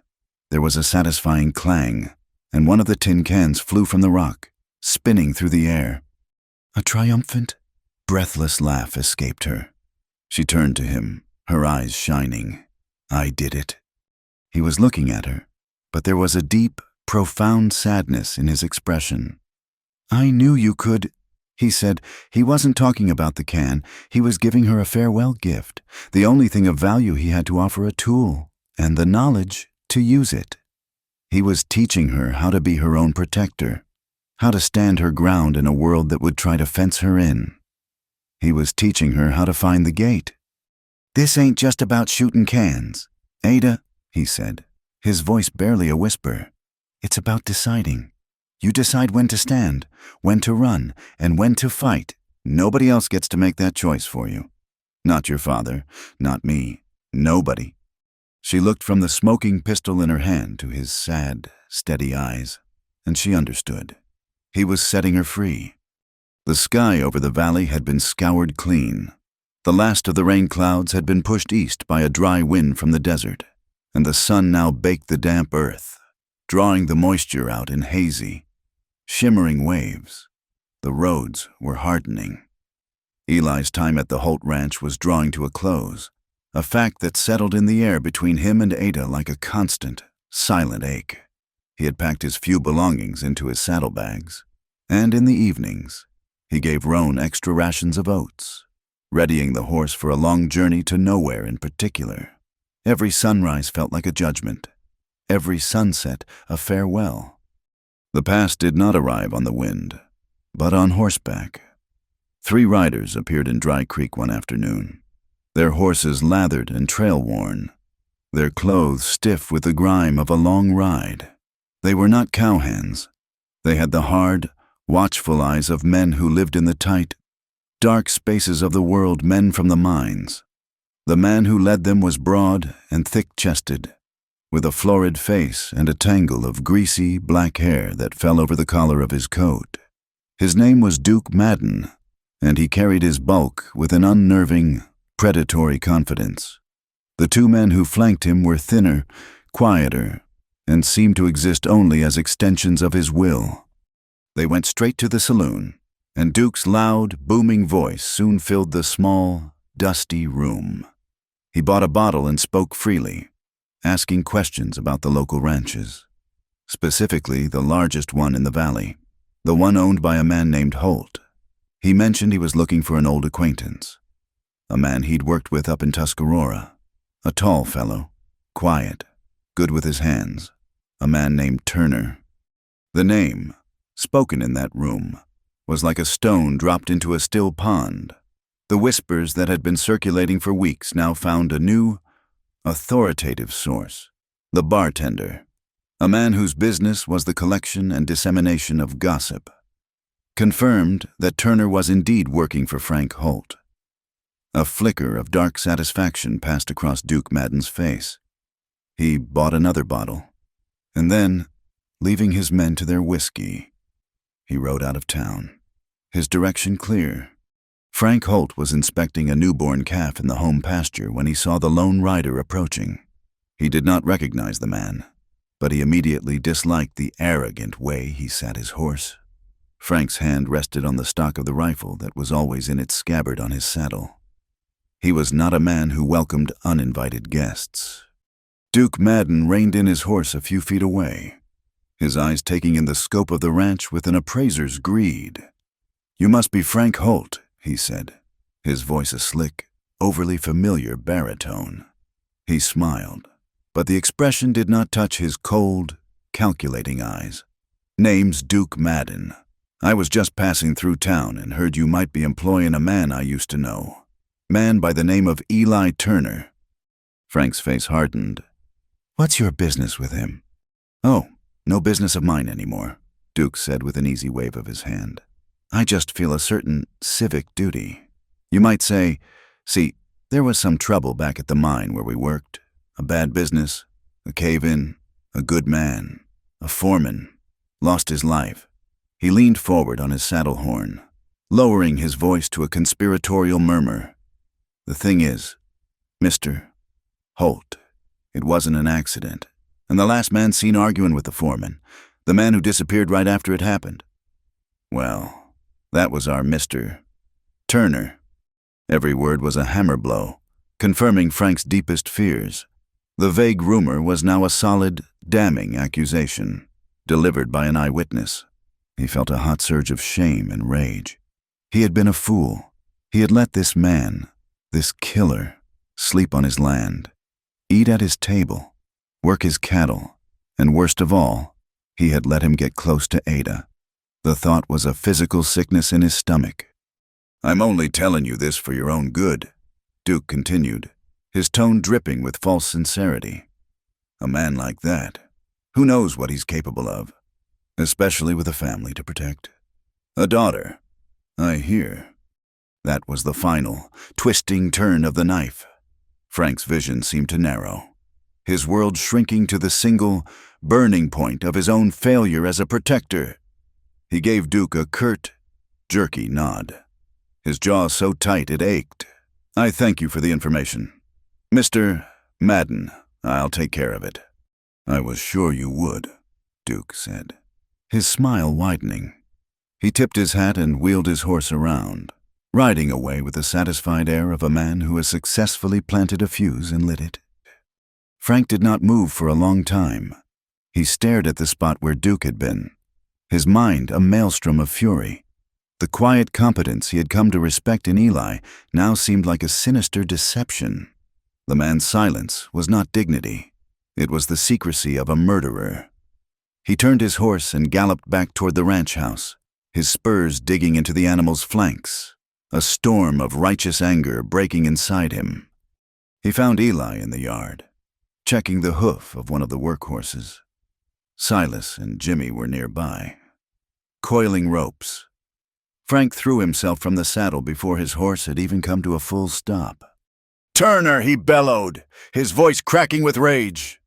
there was a satisfying clang, and one of the tin cans flew from the rock, spinning through the air. A triumphant, breathless laugh escaped her. She turned to him, her eyes shining. "I did it." He was looking at her, but there was a deep, profound sadness in his expression. "I knew you could," he said. He wasn't talking about the can. He was giving her a farewell gift, the only thing of value he had to offer, a tool, and the knowledge to use it. He was teaching her how to be her own protector, how to stand her ground in a world that would try to fence her in. He was teaching her how to find the gate. "This ain't just about shooting cans, Ada," he said, his voice barely a whisper. "It's about deciding. You decide when to stand, when to run, and when to fight. Nobody else gets to make that choice for you. Not your father, not me, nobody." She looked from the smoking pistol in her hand to his sad, steady eyes, and she understood. He was setting her free. The sky over the valley had been scoured clean. The last of the rain clouds had been pushed east by a dry wind from the desert, and the sun now baked the damp earth, drawing the moisture out in hazy, shimmering waves. The roads were hardening. Eli's time at the Holt Ranch was drawing to a close, a fact that settled in the air between him and Ada like a constant, silent ache. He had packed his few belongings into his saddlebags, and in the evenings, he gave Roan extra rations of oats, readying the horse for a long journey to nowhere in particular. Every sunrise felt like a judgment, every sunset a farewell. The past did not arrive on the wind, but on horseback. 3 riders appeared in Dry Creek one afternoon, their horses lathered and trail-worn, their clothes stiff with the grime of a long ride. They were not cowhands. They had the hard, watchful eyes of men who lived in the tight, dark spaces of the world, men from the mines. The man who led them was broad and thick-chested, with a florid face and a tangle of greasy, black hair that fell over the collar of his coat. His name was Duke Madden, and he carried his bulk with an unnerving, predatory confidence. The 2 men who flanked him were thinner, quieter, and seemed to exist only as extensions of his will. They went straight to the saloon, and Duke's loud, booming voice soon filled the small, dusty room. He bought a bottle and spoke freely, asking questions about the local ranches, specifically the largest one in the valley, the one owned by a man named Holt. He mentioned he was looking for an old acquaintance, a man he'd worked with up in Tuscarora, a tall fellow, quiet, good with his hands, a man named Turner. The name, spoken in that room, was like a stone dropped into a still pond. The whispers that had been circulating for weeks now found a new, authoritative source, the bartender, a man whose business was the collection and dissemination of gossip. Confirmed that Turner was indeed working for Frank Holt. A flicker of dark satisfaction passed across Duke Madden's face. He bought another bottle, and then, leaving his men to their whiskey, he rode out of town, his direction clear, Frank Holt was inspecting a newborn calf in the home pasture when he saw the lone rider approaching. He did not recognize the man, but he immediately disliked the arrogant way he sat his horse. Frank's hand rested on the stock of the rifle that was always in its scabbard on his saddle. He was not a man who welcomed uninvited guests. Duke Madden reined in his horse a few feet away, his eyes taking in the scope of the ranch with an appraiser's greed. "You must be Frank Holt," he said, his voice a slick, overly familiar baritone. He smiled, but the expression did not touch his cold, calculating eyes. "Name's Duke Madden. I was just passing through town and heard you might be employing a man I used to know. Man by the name of Eli Turner." Frank's face hardened. "What's your business with him?" "Oh, no business of mine anymore," Duke said with an easy wave of his hand. "I just feel a certain civic duty. You might say, see, there was some trouble back at the mine where we worked. A bad business, a cave-in, a good man, a foreman, lost his life." He leaned forward on his saddle horn, lowering his voice to a conspiratorial murmur. "The thing is, Mr. Holt, it wasn't an accident. And the last man seen arguing with the foreman, the man who disappeared right after it happened, well, that was our Mr. Turner." Every word was a hammer blow, confirming Frank's deepest fears. The vague rumor was now a solid, damning accusation, delivered by an eyewitness. He felt a hot surge of shame and rage. He had been a fool. He had let this man, this killer, sleep on his land, eat at his table, work his cattle, and worst of all, he had let him get close to Ada. The thought was a physical sickness in his stomach. "I'm only telling you this for your own good," Duke continued, his tone dripping with false sincerity. "A man like that, who knows what he's capable of, especially with a family to protect. A daughter, I hear." That was the final, twisting turn of the knife. Frank's vision seemed to narrow, his world shrinking to the single, burning point of his own failure as a protector. He gave Duke a curt, jerky nod, his jaw so tight it ached. "I thank you for the information. Mr. Madden, I'll take care of it." "I was sure you would," Duke said, his smile widening. He tipped his hat and wheeled his horse around, riding away with the satisfied air of a man who has successfully planted a fuse and lit it. Frank did not move for a long time. He stared at the spot where Duke had been, his mind a maelstrom of fury. The quiet competence he had come to respect in Eli now seemed like a sinister deception. The man's silence was not dignity. It was the secrecy of a murderer. He turned his horse and galloped back toward the ranch house, his spurs digging into the animal's flanks, a storm of righteous anger breaking inside him. He found Eli in the yard, checking the hoof of one of the workhorses. Silas and Jimmy were nearby, coiling ropes. Frank threw himself from the saddle before his horse had even come to a full stop. "Turner!" he bellowed, his voice cracking with rage.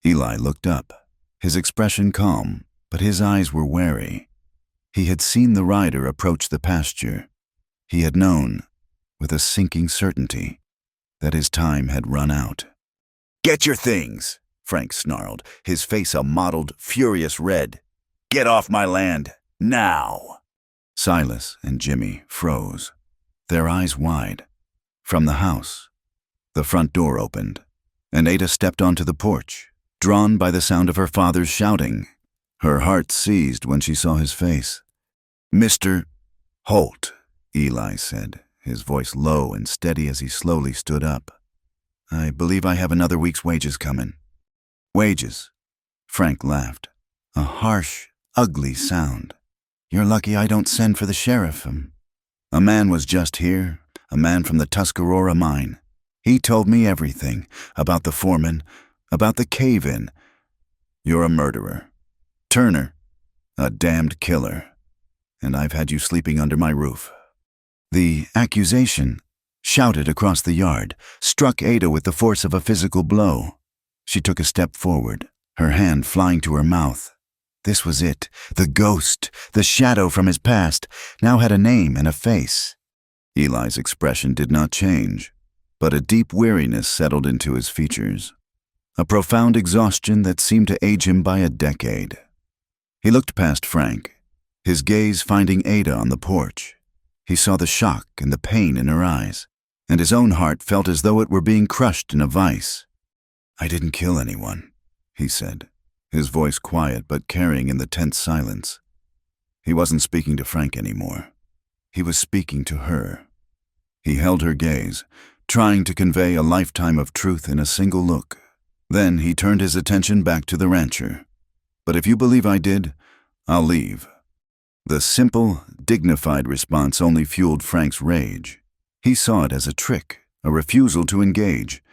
Eli looked up, his expression calm, but his eyes were wary. He had seen the rider approach the pasture. He had known, with a sinking certainty, that his time had run out. "Get your things!" Frank snarled, his face a mottled, furious red. "Get off my land, now!" Silas and Jimmy froze, their eyes wide. From the house, the front door opened, and Ada stepped onto the porch, drawn by the sound of her father's shouting. Her heart seized when she saw his face. "Mr. Holt," Eli said, his voice low and steady as he slowly stood up. "I believe I have another week's wages coming." "Wages?" Frank laughed, a harsh, ugly sound. "You're lucky I don't send for the sheriff. A man was just here, a man from the Tuscarora mine. He told me everything, about the foreman, about the cave-in. You're a murderer. Turner, a damned killer. And I've had you sleeping under my roof." The accusation, shouted across the yard, struck Ada with the force of a physical blow. She took a step forward, her hand flying to her mouth. This was it. The ghost, the shadow from his past, now had a name and a face. Eli's expression did not change, but a deep weariness settled into his features, a profound exhaustion that seemed to age him by a decade. He looked past Frank, his gaze finding Ada on the porch. He saw the shock and the pain in her eyes, and his own heart felt as though it were being crushed in a vice. "I didn't kill anyone," he said, his voice quiet but carrying in the tense silence. He wasn't speaking to Frank anymore. He was speaking to her. He held her gaze, trying to convey a lifetime of truth in a single look. Then he turned his attention back to the rancher. "But if you believe I did, I'll leave." The simple, dignified response only fueled Frank's rage. He saw it as a trick, a refusal to engage,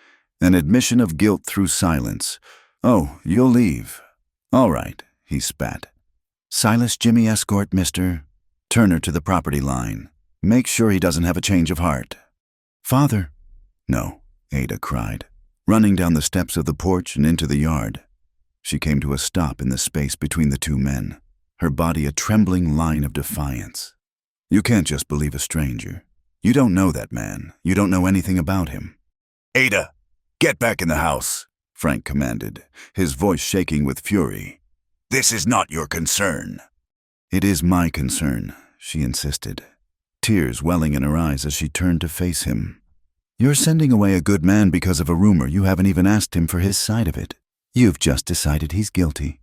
an admission of guilt through silence. "Oh, you'll leave. All right," he spat. "Silas Jimmy escort Mr. Turner to the property line. Make sure he doesn't have a change of heart." "Father." "No," Ada cried, running down the steps of the porch and into the yard. She came to a stop in the space between the two men, her body a trembling line of defiance. "You can't just believe a stranger. You don't know that man. You don't know anything about him." "Ada, get back in the house," Frank commanded, his voice shaking with fury. "This is not your concern." "It is my concern," she insisted, tears welling in her eyes as she turned to face him. "You're sending away a good man because of a rumor you haven't even asked him for his side of it. You've just decided he's guilty."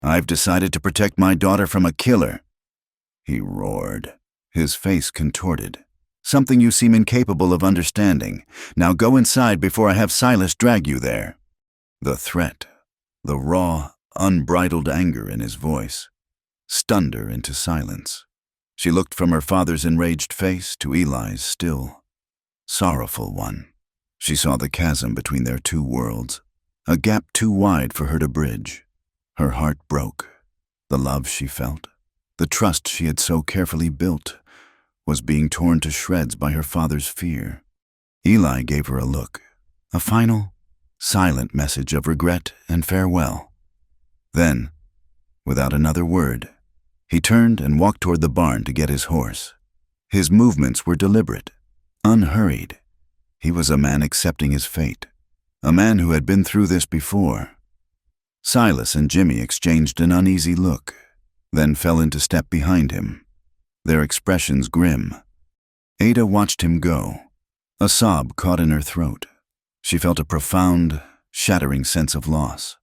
"I've decided to protect my daughter from a killer," he roared, his face contorted. "Something you seem incapable of understanding. Now go inside before I have Silas drag you there." The threat, the raw, unbridled anger in his voice, stunned her into silence. She looked from her father's enraged face to Eli's still, sorrowful one. She saw the chasm between their two worlds, a gap too wide for her to bridge. Her heart broke. The love she felt, the trust she had so carefully built, was being torn to shreds by her father's fear. Eli gave her a look, a final, silent message of regret and farewell. Then, without another word, he turned and walked toward the barn to get his horse. His movements were deliberate, unhurried. He was a man accepting his fate, a man who had been through this before. Silas and Jimmy exchanged an uneasy look, then fell into step behind him, their expressions grim. Ada watched him go. A sob caught in her throat. She felt a profound, shattering sense of loss.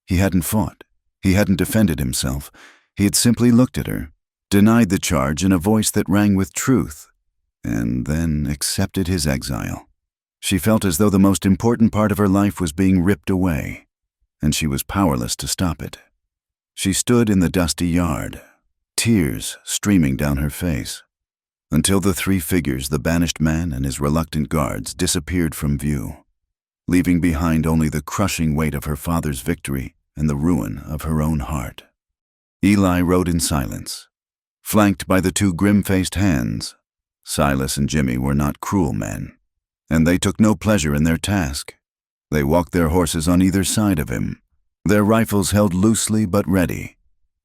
He hadn't fought. He hadn't defended himself. He had simply looked at her, denied the charge in a voice that rang with truth, and then accepted his exile. She felt as though the most important part of her life was being ripped away, and she was powerless to stop it. She stood in the dusty yard, tears streaming down her face, until the three figures, the banished man and his reluctant guards, disappeared from view, leaving behind only the crushing weight of her father's victory and the ruin of her own heart. Eli rode in silence, flanked by the two grim-faced hands. Silas and Jimmy were not cruel men, and they took no pleasure in their task. They walked their horses on either side of him, their rifles held loosely but ready,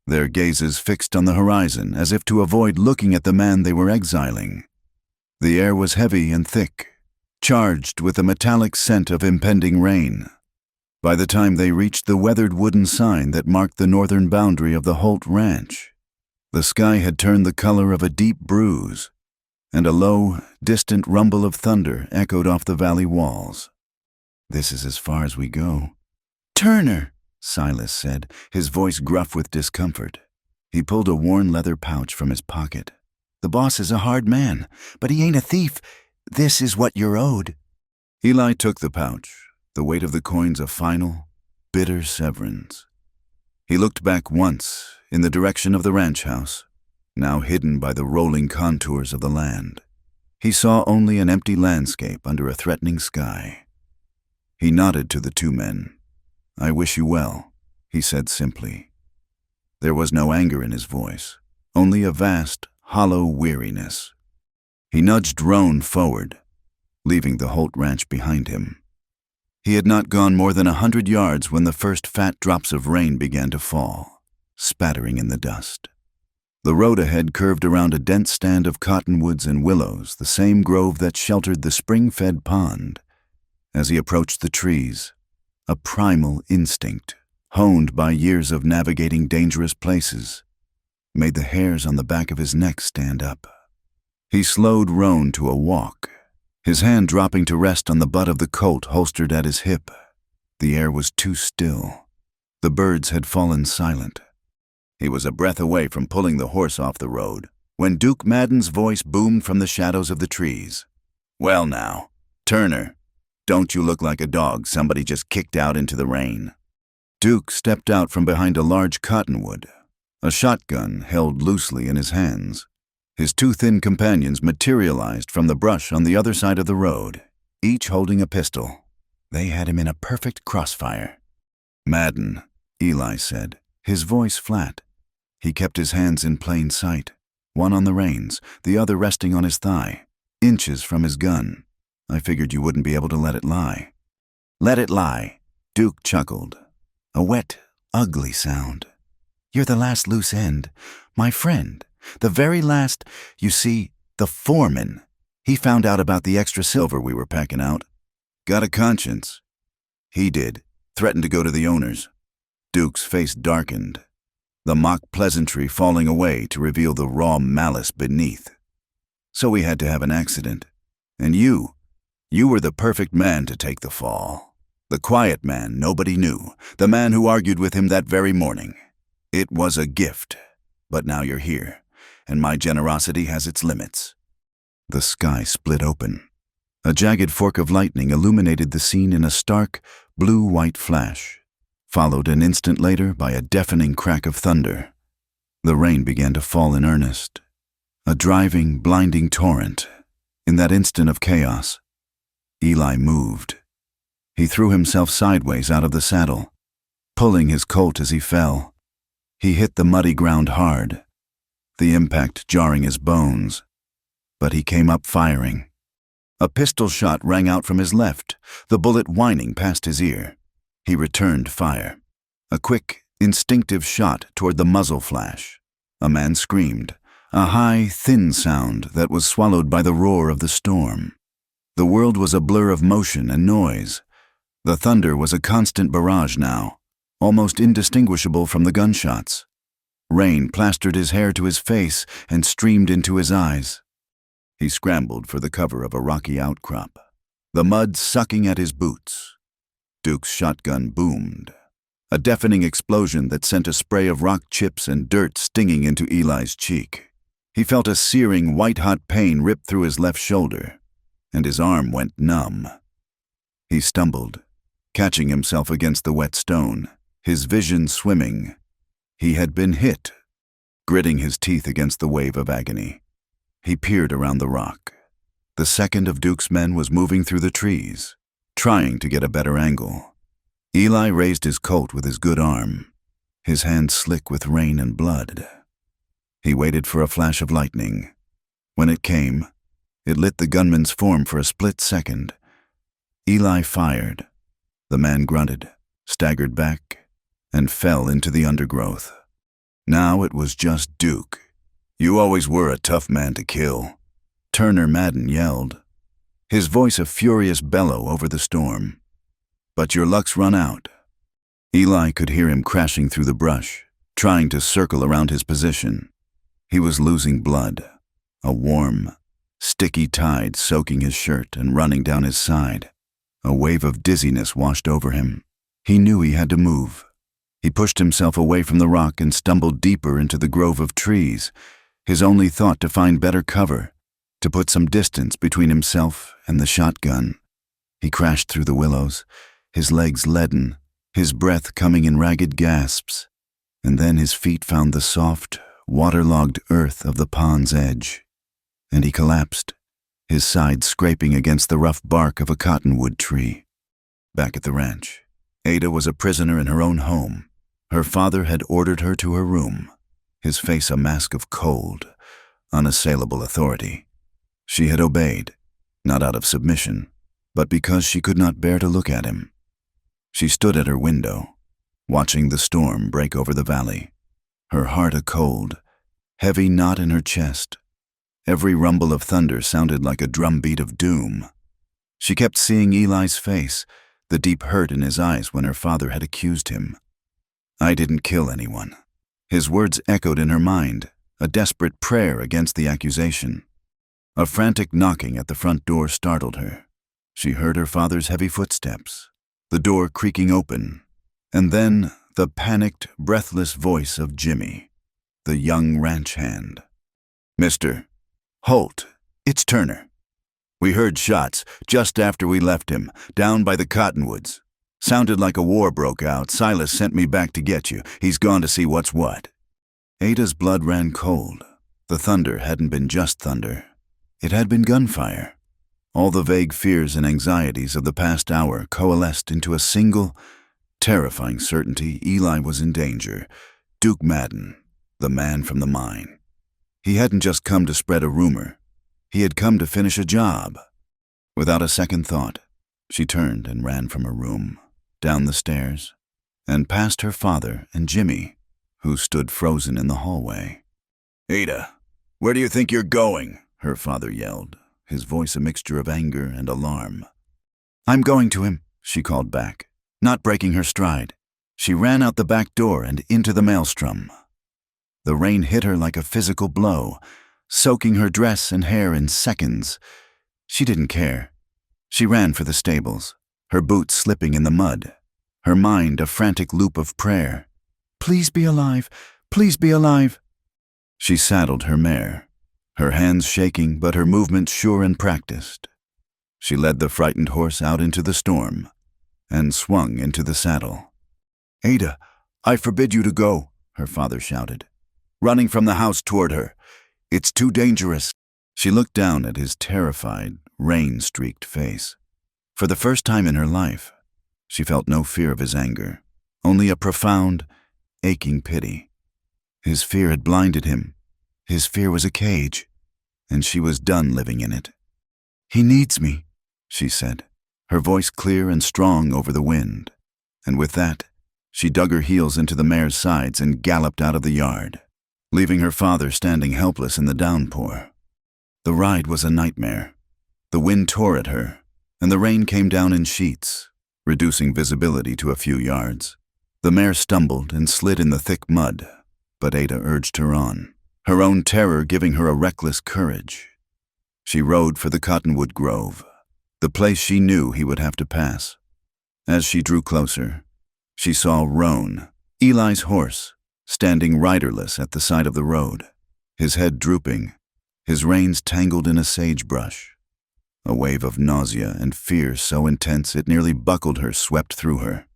their gazes fixed on the horizon as if to avoid looking at the man they were exiling. The air was heavy and thick, charged with a metallic scent of impending rain. By the time they reached the weathered wooden sign that marked the northern boundary of the Holt Ranch, the sky had turned the color of a deep bruise, and a low, distant rumble of thunder echoed off the valley walls. "This is as far as we go." "Turner," Silas said, his voice gruff with discomfort. He pulled a worn leather pouch from his pocket. "The boss is a hard man, but he ain't a thief. This is what you're owed." Eli took the pouch, the weight of the coins a final, bitter severance. He looked back once in the direction of the ranch house, now hidden by the rolling contours of the land. He saw only an empty landscape under a threatening sky. He nodded to the two men. "I wish you well," he said simply. There was no anger in his voice, only a vast, hollow weariness. He nudged Roan forward, leaving the Holt Ranch behind him. He had not gone more than 100 yards when the first fat drops of rain began to fall, spattering in the dust. The road ahead curved around a dense stand of cottonwoods and willows, the same grove that sheltered the spring-fed pond. As he approached the trees, a primal instinct, honed by years of navigating dangerous places, made the hairs on the back of his neck stand up. He slowed Roan to a walk, his hand dropping to rest on the butt of the Colt holstered at his hip. The air was too still. The birds had fallen silent. He was a breath away from pulling the horse off the road when Duke Madden's voice boomed from the shadows of the trees. "Well now, Turner, don't you look like a dog somebody just kicked out into the rain?" Duke stepped out from behind a large cottonwood, a shotgun held loosely in his hands. His two thin companions materialized from the brush on the other side of the road, each holding a pistol. They had him in a perfect crossfire. "Madden," Eli said, his voice flat. He kept his hands in plain sight, one on the reins, the other resting on his thigh, inches from his gun. "I figured you wouldn't be able to let it lie." "Let it lie," Duke chuckled. A wet, ugly sound. "You're the last loose end. My friend. The very last. You see, the foreman. He found out about the extra silver we were packing out. Got a conscience." "He did. Threatened to go to the owners." Duke's face darkened, the mock pleasantry falling away to reveal the raw malice beneath. "So we had to have an accident. And you were the perfect man to take the fall. The quiet man nobody knew, the man who argued with him that very morning. It was a gift, but now you're here, and my generosity has its limits." The sky split open. A jagged fork of lightning illuminated the scene in a stark, blue-white flash, followed an instant later by a deafening crack of thunder. The rain began to fall in earnest, a driving, blinding torrent. In that instant of chaos, Eli moved. He threw himself sideways out of the saddle, pulling his Colt as he fell. He hit the muddy ground hard, the impact jarring his bones, but he came up firing. A pistol shot rang out from his left, the bullet whining past his ear. He returned fire. A quick, instinctive shot toward the muzzle flash. A man screamed, a high, thin sound that was swallowed by the roar of the storm. The world was a blur of motion and noise. The thunder was a constant barrage now, almost indistinguishable from the gunshots. Rain plastered his hair to his face and streamed into his eyes. He scrambled for the cover of a rocky outcrop, the mud sucking at his boots. Duke's shotgun boomed, a deafening explosion that sent a spray of rock chips and dirt stinging into Eli's cheek. He felt a searing, white-hot pain rip through his left shoulder, and his arm went numb. He stumbled, catching himself against the wet stone, his vision swimming. He had been hit, gritting his teeth against the wave of agony. He peered around the rock. The second of Duke's men was moving through the trees, trying to get a better angle. Eli raised his Colt with his good arm, his hand slick with rain and blood. He waited for a flash of lightning. When it came, it lit the gunman's form for a split second. Eli fired. The man grunted, staggered back, and fell into the undergrowth. Now it was just Duke. "You always were a tough man to kill," Turner Madden yelled, his voice a furious bellow over the storm. "But your luck's run out." Eli could hear him crashing through the brush, trying to circle around his position. He was losing blood, a warm, sticky tide soaking his shirt and running down his side. A wave of dizziness washed over him. He knew he had to move. He pushed himself away from the rock and stumbled deeper into the grove of trees, his only thought to find better cover, to put some distance between himself and the shotgun. He crashed through the willows, his legs leaden, his breath coming in ragged gasps, and then his feet found the soft, waterlogged earth of the pond's edge, and he collapsed, his side scraping against the rough bark of a cottonwood tree. Back at the ranch, Ada was a prisoner in her own home. Her father had ordered her to her room, his face a mask of cold, unassailable authority. She had obeyed, not out of submission, but because she could not bear to look at him. She stood at her window, watching the storm break over the valley, her heart a cold, heavy knot in her chest. Every rumble of thunder sounded like a drumbeat of doom. She kept seeing Eli's face, the deep hurt in his eyes when her father had accused him. "I didn't kill anyone." His words echoed in her mind, a desperate prayer against the accusation. A frantic knocking at the front door startled her. She heard her father's heavy footsteps, the door creaking open, and then the panicked, breathless voice of Jimmy, the young ranch hand. "Mr. Holt, it's Turner. We heard shots just after we left him, down by the cottonwoods. Sounded like a war broke out. Silas sent me back to get you. He's gone to see what's what." Ada's blood ran cold. The thunder hadn't been just thunder. It had been gunfire. All the vague fears and anxieties of the past hour coalesced into a single, terrifying certainty. Eli was in danger. Duke Madden, the man from the mine. He hadn't just come to spread a rumor. He had come to finish a job. Without a second thought, she turned and ran from her room, down the stairs, and past her father and Jimmy, who stood frozen in the hallway. "Ada, where do you think you're going?" her father yelled, his voice a mixture of anger and alarm. "I'm going to him," she called back, not breaking her stride. She ran out the back door and into the maelstrom. The rain hit her like a physical blow, soaking her dress and hair in seconds. She didn't care. She ran for the stables, her boots slipping in the mud, her mind a frantic loop of prayer. "Please be alive! Please be alive!" She saddled her mare, her hands shaking but her movements sure and practiced. She led the frightened horse out into the storm and swung into the saddle. "Ada, I forbid you to go," her father shouted, running from the house toward her. "It's too dangerous." She looked down at his terrified, rain-streaked face. For the first time in her life, she felt no fear of his anger, only a profound, aching pity. His fear had blinded him. His fear was a cage, and she was done living in it. "He needs me," she said, her voice clear and strong over the wind. And with that, she dug her heels into the mare's sides and galloped out of the yard, leaving her father standing helpless in the downpour. The ride was a nightmare. The wind tore at her, and the rain came down in sheets, reducing visibility to a few yards. The mare stumbled and slid in the thick mud, but Ada urged her on, her own terror giving her a reckless courage. She rode for the cottonwood grove, the place she knew he would have to pass. As she drew closer, she saw Roan, Eli's horse, standing riderless at the side of the road, his head drooping, his reins tangled in a sagebrush. A wave of nausea and fear so intense it nearly buckled her swept through her.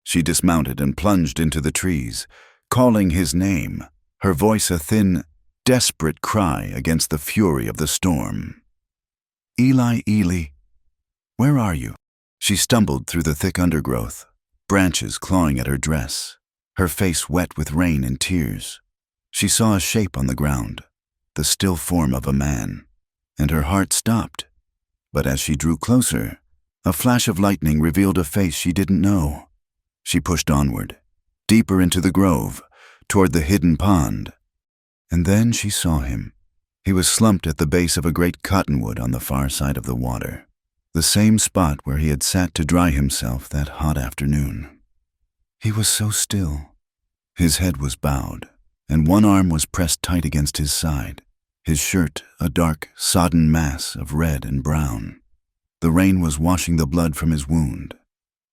She dismounted and plunged into the trees, calling his name, her voice a thin, desperate cry against the fury of the storm. "Eli, Eli, where are you?" She stumbled through the thick undergrowth, branches clawing at her dress, her face wet with rain and tears. She saw a shape on the ground, the still form of a man, and her heart stopped. But as she drew closer, a flash of lightning revealed a face she didn't know. She pushed onward, deeper into the grove, toward the hidden pond. And then she saw him. He was slumped at the base of a great cottonwood on the far side of the water, the same spot where he had sat to dry himself that hot afternoon. He was so still. His head was bowed, and one arm was pressed tight against his side, his shirt a dark, sodden mass of red and brown. The rain was washing the blood from his wound,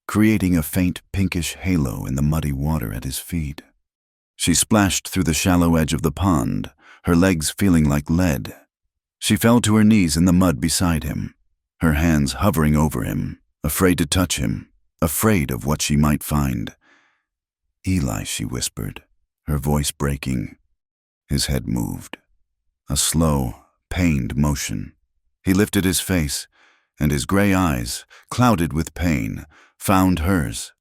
creating a faint pinkish halo in the muddy water at his feet. She splashed through the shallow edge of the pond, her legs feeling like lead. She fell to her knees in the mud beside him, her hands hovering over him, afraid to touch him, afraid of what she might find. "Eli," she whispered, her voice breaking. His head moved, a slow, pained motion. He lifted his face, and his gray eyes, clouded with pain, found hers.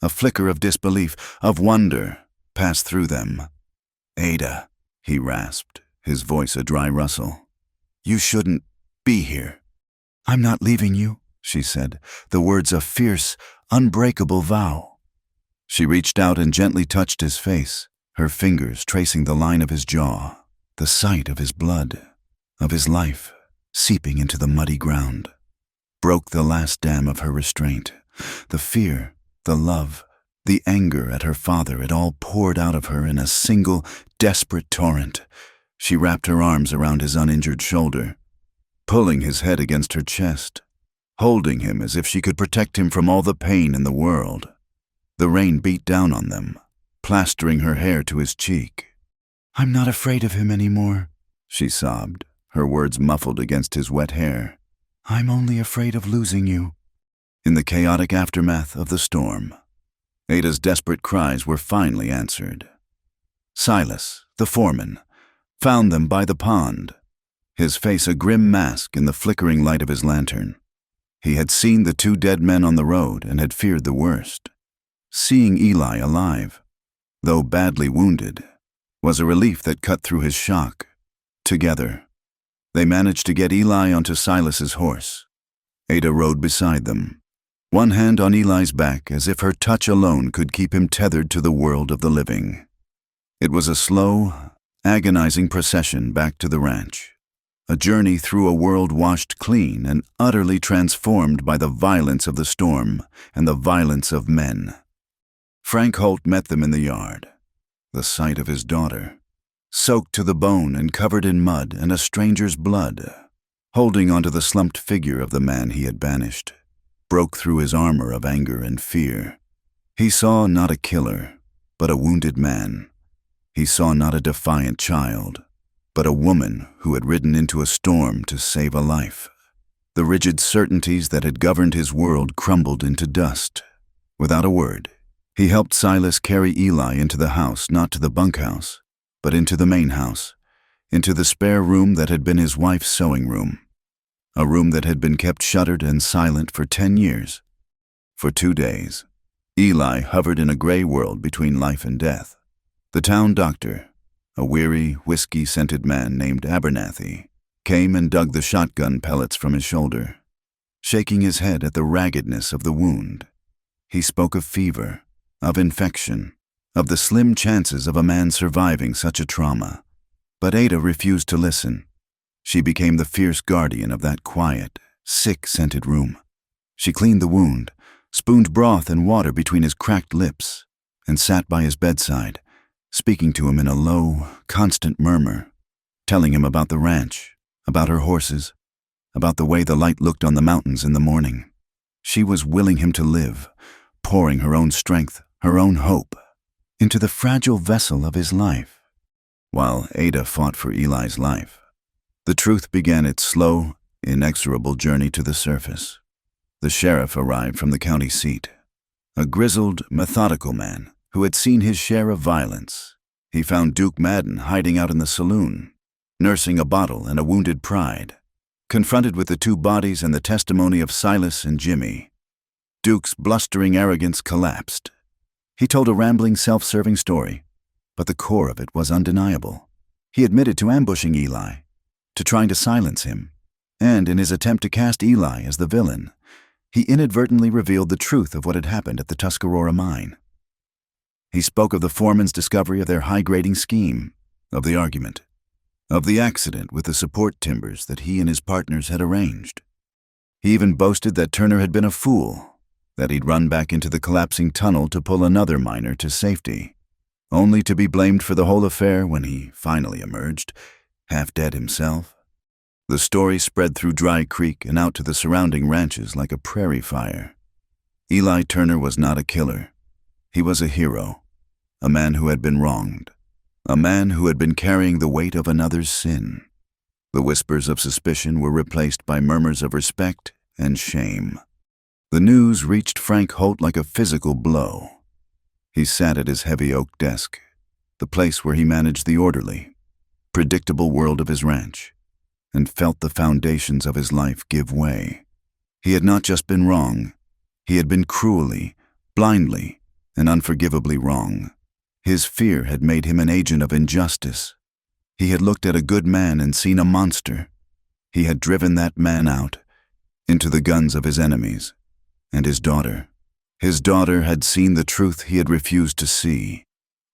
A flicker of disbelief, of wonder, passed through them. "Ada," he rasped, his voice a dry rustle. "You shouldn't be here." "I'm not leaving you," she said, the words a fierce, unbreakable vow. She reached out and gently touched his face, her fingers tracing the line of his jaw. the sight of his blood, of his life, seeping into the muddy ground, broke the last dam of her restraint. The fear, the love, the anger at her father, it all poured out of her in a single, desperate torrent. She wrapped her arms around his uninjured shoulder, pulling his head against her chest, holding him as if she could protect him from all the pain in the world. The rain beat down on them, plastering her hair to his cheek. "I'm not afraid of him anymore," she sobbed, her words muffled against his wet hair. "I'm only afraid of losing you." In the chaotic aftermath of the storm, Ada's desperate cries were finally answered. Silas, the foreman, found them by the pond, his face a grim mask in the flickering light of his lantern. He had seen the two dead men on the road and had feared the worst. Seeing Eli alive, though badly wounded, was a relief that cut through his shock. Together, they managed to get Eli onto Silas's horse. Ada rode beside them, one hand on Eli's back as if her touch alone could keep him tethered to the world of the living. It was a slow, agonizing procession back to the ranch, a journey through a world washed clean and utterly transformed by the violence of the storm and the violence of men. Frank Holt met them in the yard. The sight of his daughter, soaked to the bone and covered in mud and a stranger's blood, holding onto the slumped figure of the man he had banished, broke through his armor of anger and fear. He saw not a killer, but a wounded man. He saw not a defiant child, but a woman who had ridden into a storm to save a life. The rigid certainties that had governed his world crumbled into dust. Without a word, he helped Silas carry Eli into the house, not to the bunkhouse, but into the main house, into the spare room that had been his wife's sewing room, a room that had been kept shuttered and silent for 10 years. For 2 days, Eli hovered in a gray world between life and death. The town doctor, a weary, whiskey-scented man named Abernathy, came and dug the shotgun pellets from his shoulder, shaking his head at the raggedness of the wound. He spoke of fever, of infection, of the slim chances of a man surviving such a trauma. But Ada refused to listen. She became the fierce guardian of that quiet, sick-scented room. She cleaned the wound, spooned broth and water between his cracked lips, and sat by his bedside, speaking to him in a low, constant murmur, telling him about the ranch, about her horses, about the way the light looked on the mountains in the morning. She was willing him to live, pouring her own strength, her own hope, into the fragile vessel of his life, while Ada fought for Eli's life. The truth began its slow, inexorable journey to the surface. The sheriff arrived from the county seat, a grizzled, methodical man who had seen his share of violence. He found Duke Madden hiding out in the saloon, nursing a bottle and a wounded pride. Confronted with the two bodies and the testimony of Silas and Jimmy, Duke's blustering arrogance collapsed. He told a rambling, self-serving story, but the core of it was undeniable. He admitted to ambushing Eli, to trying to silence him, and in his attempt to cast Eli as the villain, he inadvertently revealed the truth of what had happened at the Tuscarora mine. He spoke of the foreman's discovery of their high-grading scheme, of the argument, of the accident with the support timbers that he and his partners had arranged. He even boasted that Turner had been a fool, that he'd run back into the collapsing tunnel to pull another miner to safety, only to be blamed for the whole affair when he finally emerged, half dead himself. The story spread through Dry Creek and out to the surrounding ranches like a prairie fire. Eli Turner was not a killer. He was a hero, a man who had been wronged, a man who had been carrying the weight of another's sin. The whispers of suspicion were replaced by murmurs of respect and shame. The news reached Frank Holt like a physical blow. He sat at his heavy oak desk, the place where he managed the orderly, predictable world of his ranch, and felt the foundations of his life give way. He had not just been wrong, he had been cruelly, blindly, and unforgivably wrong. His fear had made him an agent of injustice. He had looked at a good man and seen a monster. He had driven that man out, into the guns of his enemies. And his daughter had seen the truth he had refused to see.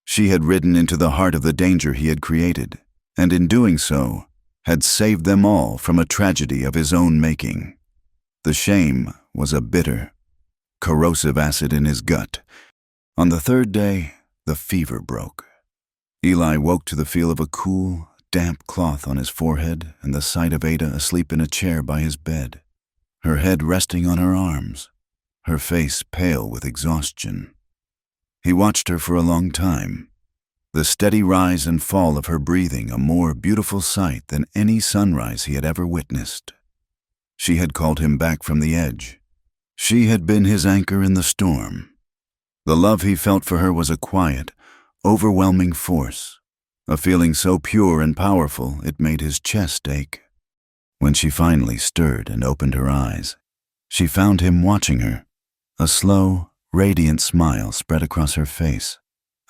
She had ridden into the heart of the danger he had created, and in doing so, had saved them all from a tragedy of his own making. The shame was a bitter, corrosive acid in his gut. On the third day, the fever broke. Eli woke to the feel of a cool, damp cloth on his forehead and the sight of Ada asleep in a chair by his bed, her head resting on her arms, her face pale with exhaustion. He watched her for a long time, the steady rise and fall of her breathing a more beautiful sight than any sunrise he had ever witnessed. She had called him back from the edge. She had been his anchor in the storm. The love he felt for her was a quiet, overwhelming force, a feeling so pure and powerful it made his chest ache. When she finally stirred and opened her eyes, she found him watching her. A slow, radiant smile spread across her face,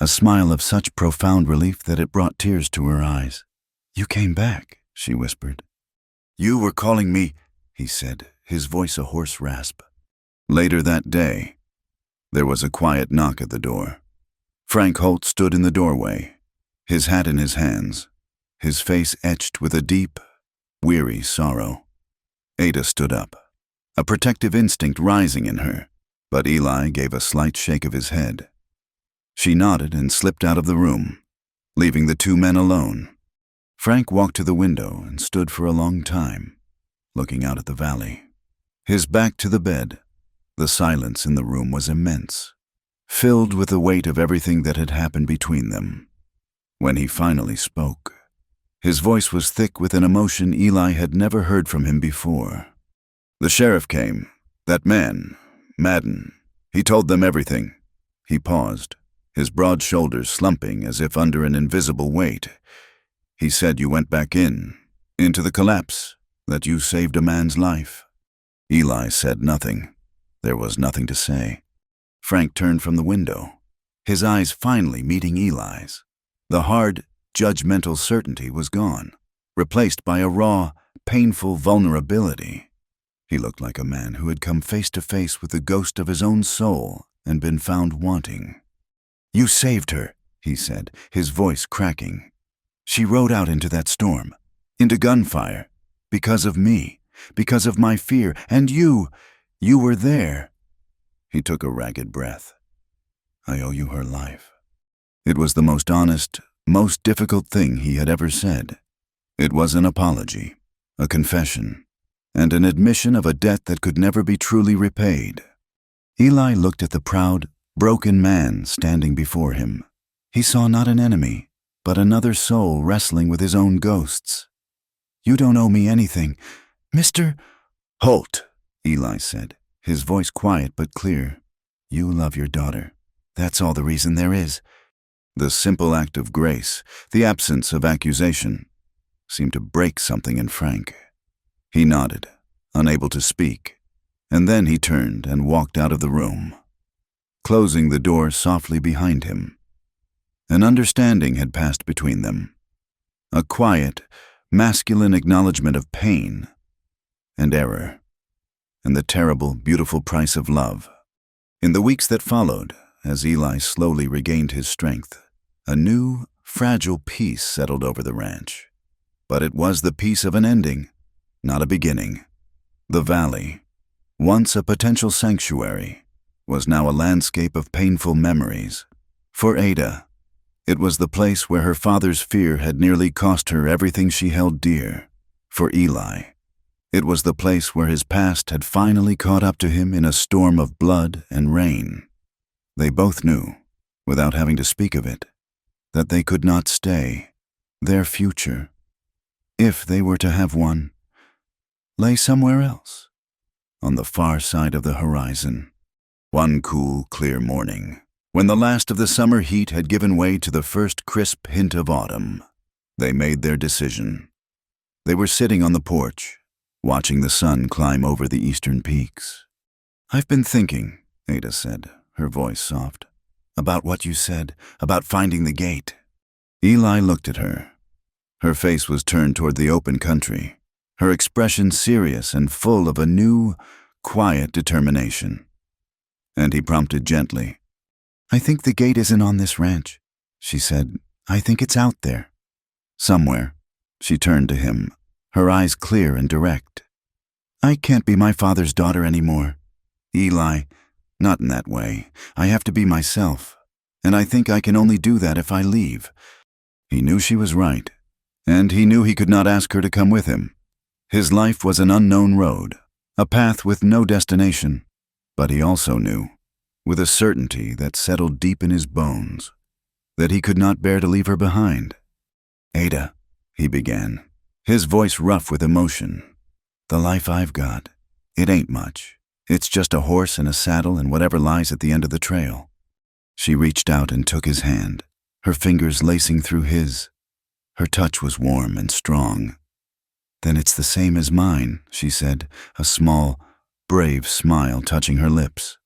a smile of such profound relief that it brought tears to her eyes. "You came back," she whispered. "You were calling me," he said, his voice a hoarse rasp. Later that day, there was a quiet knock at the door. Frank Holt stood in the doorway, his hat in his hands, his face etched with a deep, weary sorrow. Ada stood up, a protective instinct rising in her, but Eli gave a slight shake of his head. She nodded and slipped out of the room, leaving the two men alone. Frank walked to the window and stood for a long time, looking out at the valley. His back to the bed, the silence in the room was immense, filled with the weight of everything that had happened between them. When he finally spoke, his voice was thick with an emotion Eli had never heard from him before. "The sheriff came. That man, Madden. He told them everything." He paused, his broad shoulders slumping as if under an invisible weight. "He said you went back into the collapse, that you saved a man's life." Eli said nothing. There was nothing to say. Frank turned from the window, his eyes finally meeting Eli's. The hard, judgmental certainty was gone, replaced by a raw, painful vulnerability. He looked like a man who had come face to face with the ghost of his own soul and been found wanting. "You saved her," he said, his voice cracking. "She rode out into that storm, into gunfire, because of me, because of my fear, and you were there." He took a ragged breath. "I owe you her life." It was the most honest, most difficult thing he had ever said. It was an apology, a confession, and an admission of a debt that could never be truly repaid. Eli looked at the proud, broken man standing before him. He saw not an enemy, but another soul wrestling with his own ghosts. "You don't owe me anything, Mr. Holt," Eli said, his voice quiet but clear. "You love your daughter. That's all the reason there is." The simple act of grace, the absence of accusation, seemed to break something in Frank. He nodded, unable to speak, and then he turned and walked out of the room, closing the door softly behind him. An understanding had passed between them, a quiet, masculine acknowledgement of pain and error, and the terrible, beautiful price of love. In the weeks that followed, as Eli slowly regained his strength, a new, fragile peace settled over the ranch. But it was the peace of an ending, not a beginning. The valley, once a potential sanctuary, was now a landscape of painful memories. For Ada, it was the place where her father's fear had nearly cost her everything she held dear. For Eli, it was the place where his past had finally caught up to him in a storm of blood and rain. They both knew, without having to speak of it, that they could not stay. Their future, if they were to have one, lay somewhere else, on the far side of the horizon. One cool, clear morning, when the last of the summer heat had given way to the first crisp hint of autumn, they made their decision. They were sitting on the porch, watching the sun climb over the eastern peaks. "I've been thinking," Ada said, her voice soft, "about what you said, about finding the gate." Eli looked at her. Her face was turned toward the open country, her expression serious and full of a new, quiet determination. And he prompted gently, "I think the gate isn't on this ranch," she said. "I think it's out there. Somewhere." She turned to him, her eyes clear and direct. "I can't be my father's daughter anymore. Eli, not in that way. I have to be myself, and I think I can only do that if I leave." He knew she was right, and he knew he could not ask her to come with him. His life was an unknown road, a path with no destination, but he also knew, with a certainty that settled deep in his bones, that he could not bear to leave her behind. "Ada," he began, his voice rough with emotion, "the life I've got, it ain't much. It's just a horse and a saddle and whatever lies at the end of the trail." She reached out and took his hand, her fingers lacing through his. Her touch was warm and strong. "Then it's the same as mine," she said, a small, brave smile touching her lips.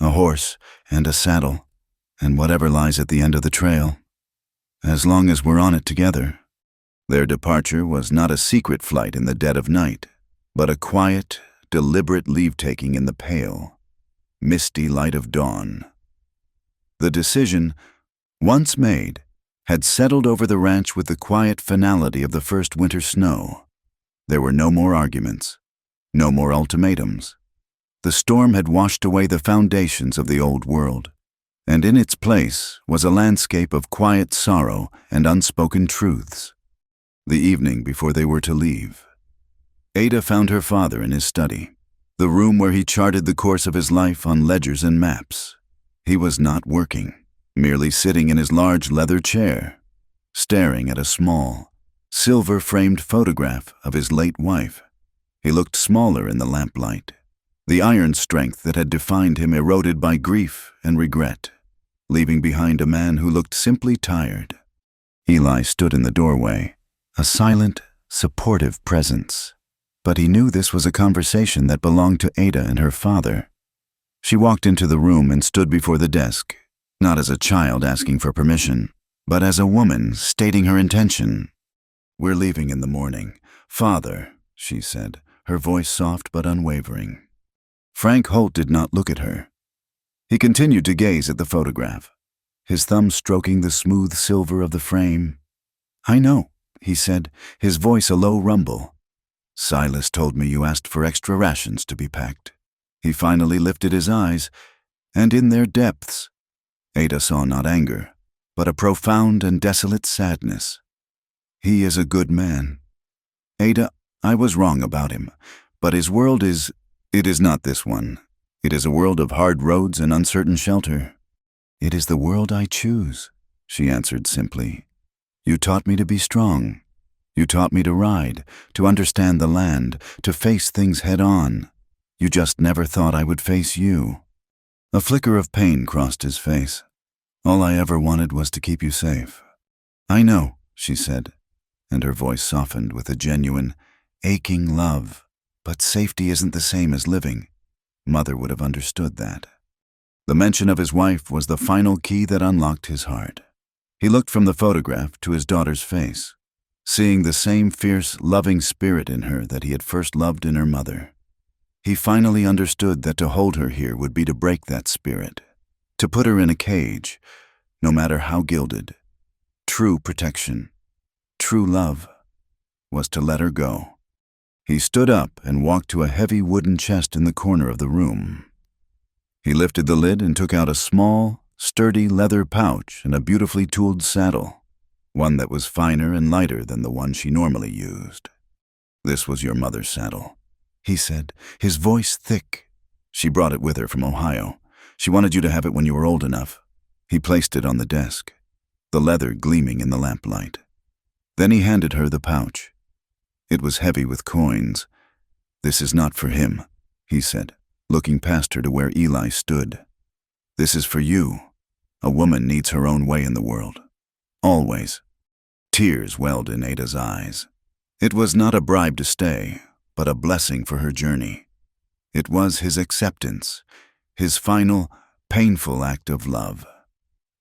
"A horse and a saddle, and whatever lies at the end of the trail. As long as we're on it together." Their departure was not a secret flight in the dead of night, but a quiet, deliberate leave-taking in the pale, misty light of dawn. The decision, once made, had settled over the ranch with the quiet finality of the first winter snow. There were no more arguments, no more ultimatums. The storm had washed away the foundations of the old world, and in its place was a landscape of quiet sorrow and unspoken truths. The evening before they were to leave, Ada found her father in his study, the room where he charted the course of his life on ledgers and maps. He was not working, merely sitting in his large leather chair, staring at a small, silver-framed photograph of his late wife. He looked smaller in the lamplight, the iron strength that had defined him eroded by grief and regret, leaving behind a man who looked simply tired. Eli stood in the doorway, a silent, supportive presence, but he knew this was a conversation that belonged to Ada and her father. She walked into the room and stood before the desk, not as a child asking for permission, but as a woman stating her intention. "We're leaving in the morning, Father," she said, her voice soft but unwavering. Frank Holt did not look at her. He continued to gaze at the photograph, his thumb stroking the smooth silver of the frame. "I know," he said, his voice a low rumble. "Silas told me you asked for extra rations to be packed." He finally lifted his eyes, and in their depths, Ada saw not anger, but a profound and desolate sadness. "He is a good man. Ada, I was wrong about him, but his world is... It is not this one. It is a world of hard roads and uncertain shelter." "It is the world I choose," she answered simply. "You taught me to be strong. You taught me to ride, to understand the land, to face things head-on. You just never thought I would face you." A flicker of pain crossed his face. "All I ever wanted was to keep you safe." "I know," she said, and her voice softened with a genuine, aching love. "But safety isn't the same as living." Mother would have understood that. The mention of his wife was the final key that unlocked his heart. He looked from the photograph to his daughter's face, seeing the same fierce, loving spirit in her that he had first loved in her mother. He finally understood that to hold her here would be to break that spirit, to put her in a cage, no matter how gilded. True protection, true love, was to let her go. He stood up and walked to a heavy wooden chest in the corner of the room. He lifted the lid and took out a small, sturdy leather pouch and a beautifully tooled saddle, one that was finer and lighter than the one she normally used. "This was your mother's saddle," he said, his voice thick. "She brought it with her from Ohio. She wanted you to have it when you were old enough." He placed it on the desk, the leather gleaming in the lamplight. Then he handed her the pouch. It was heavy with coins. "This is not for him," he said, looking past her to where Eli stood. "This is for you. A woman needs her own way in the world. Always." Tears welled in Ada's eyes. It was not a bribe to stay, but a blessing for her journey. It was his acceptance, his final, painful act of love.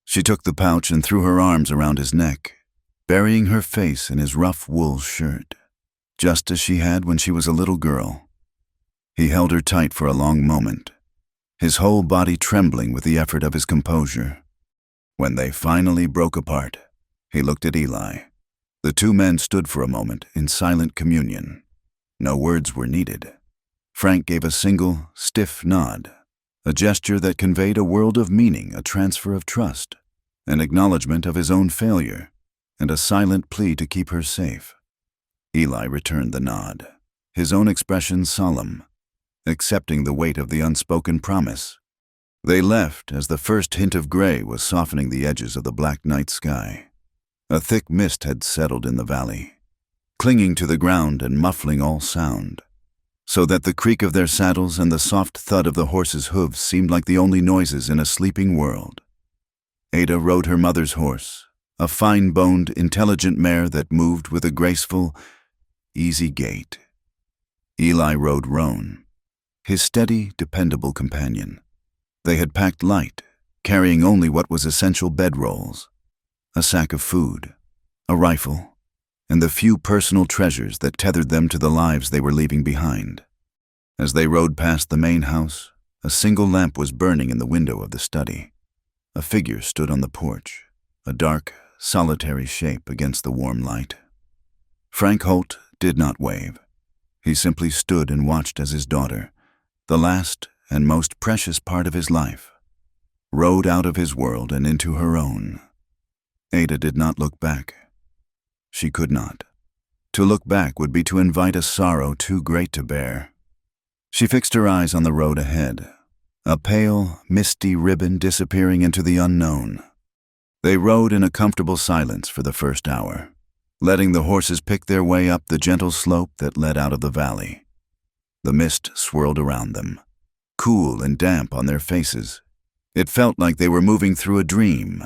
She took the pouch and threw her arms around his neck, burying her face in his rough wool shirt, just as she had when she was a little girl. He held her tight for a long moment, his whole body trembling with the effort of his composure. When they finally broke apart, he looked at Eli, The two men stood for a moment in silent communion. No words were needed. Frank gave a single, stiff nod, a gesture that conveyed a world of meaning, a transfer of trust, an acknowledgement of his own failure, and a silent plea to keep her safe. Eli returned the nod, his own expression solemn, accepting the weight of the unspoken promise. They left as the first hint of gray was softening the edges of the black night sky. A thick mist had settled in the valley, clinging to the ground and muffling all sound, so that the creak of their saddles and the soft thud of the horses' hooves seemed like the only noises in a sleeping world. Ada rode her mother's horse, a fine-boned, intelligent mare that moved with a graceful, easy gait. Eli rode Roan, his steady, dependable companion. They had packed light, carrying only what was essential bedrolls, a sack of food, a rifle, and the few personal treasures that tethered them to the lives they were leaving behind. As they rode past the main house, a single lamp was burning in the window of the study. A figure stood on the porch, a dark, solitary shape against the warm light. Frank Holt did not wave. He simply stood and watched as his daughter, the last and most precious part of his life, rode out of his world and into her own. Ada did not look back. She could not. To look back would be to invite a sorrow too great to bear. She fixed her eyes on the road ahead, a pale, misty ribbon disappearing into the unknown. They rode in a comfortable silence for the first hour, letting the horses pick their way up the gentle slope that led out of the valley. The mist swirled around them, cool and damp on their faces. It felt like they were moving through a dream.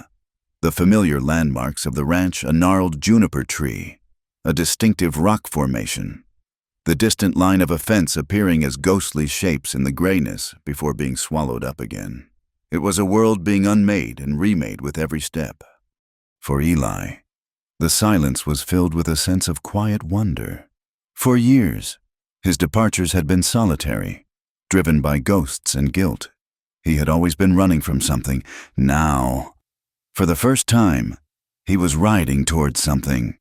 The familiar landmarks of the ranch, a gnarled juniper tree, a distinctive rock formation, the distant line of a fence appearing as ghostly shapes in the grayness before being swallowed up again. It was a world being unmade and remade with every step. For Eli, the silence was filled with a sense of quiet wonder. For years, his departures had been solitary, driven by ghosts and guilt. He had always been running from something. Now, for the first time, he was riding towards something.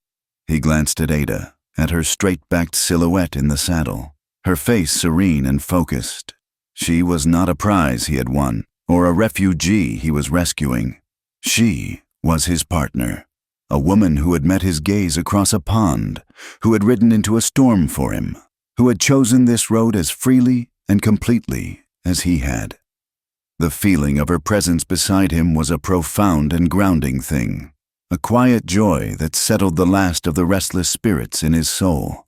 He glanced at Ada, at her straight-backed silhouette in the saddle, her face serene and focused. She was not a prize he had won, or a refugee he was rescuing. She was his partner, a woman who had met his gaze across a pond, who had ridden into a storm for him, who had chosen this road as freely and completely as he had. The feeling of her presence beside him was a profound and grounding thing, a quiet joy that settled the last of the restless spirits in his soul.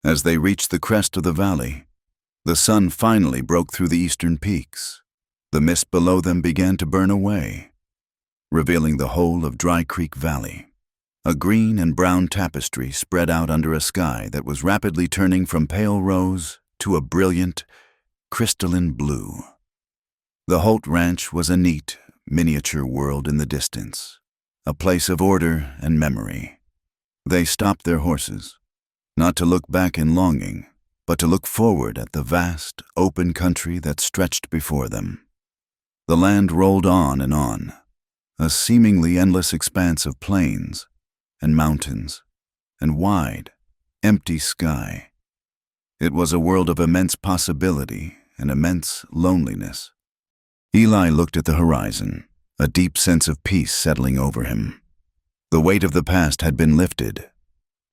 As they reached the crest of the valley, the sun finally broke through the eastern peaks. The mist below them began to burn away, revealing the whole of Dry Creek Valley, a green and brown tapestry spread out under a sky that was rapidly turning from pale rose to a brilliant, crystalline blue. The Holt Ranch was a neat, miniature world in the distance, a place of order and memory. They stopped their horses, not to look back in longing, but to look forward at the vast, open country that stretched before them. The land rolled on, a seemingly endless expanse of plains and mountains and wide, empty sky. It was a world of immense possibility and immense loneliness. Eli looked at the horizon, a deep sense of peace settling over him. The weight of the past had been lifted,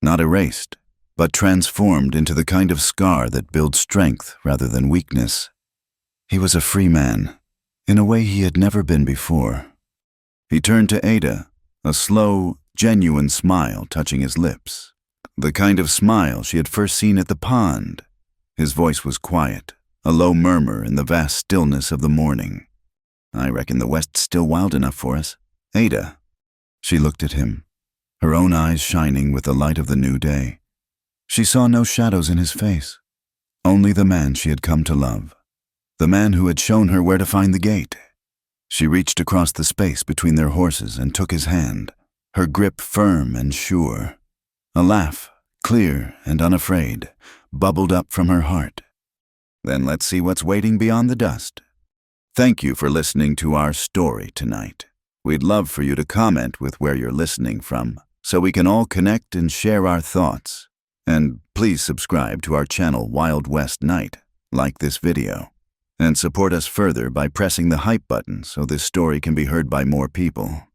not erased, but transformed into the kind of scar that builds strength rather than weakness. He was a free man, in a way he had never been before. He turned to Ada, a slow, genuine smile touching his lips, the kind of smile she had first seen at the pond. His voice was quiet, a low murmur in the vast stillness of the morning. "I reckon the West's still wild enough for us. Ada." She looked at him, her own eyes shining with the light of the new day. She saw no shadows in his face, only the man she had come to love, the man who had shown her where to find the gate. She reached across the space between their horses and took his hand, her grip firm and sure. A laugh, clear and unafraid, bubbled up from her heart. "Then let's see what's waiting beyond the dust." Thank you for listening to our story tonight. We'd love for you to comment with where you're listening from. so we can all connect and share our thoughts. And please subscribe to our channel Wild West Night, like this video, and support us further by pressing the hype button so this story can be heard by more people.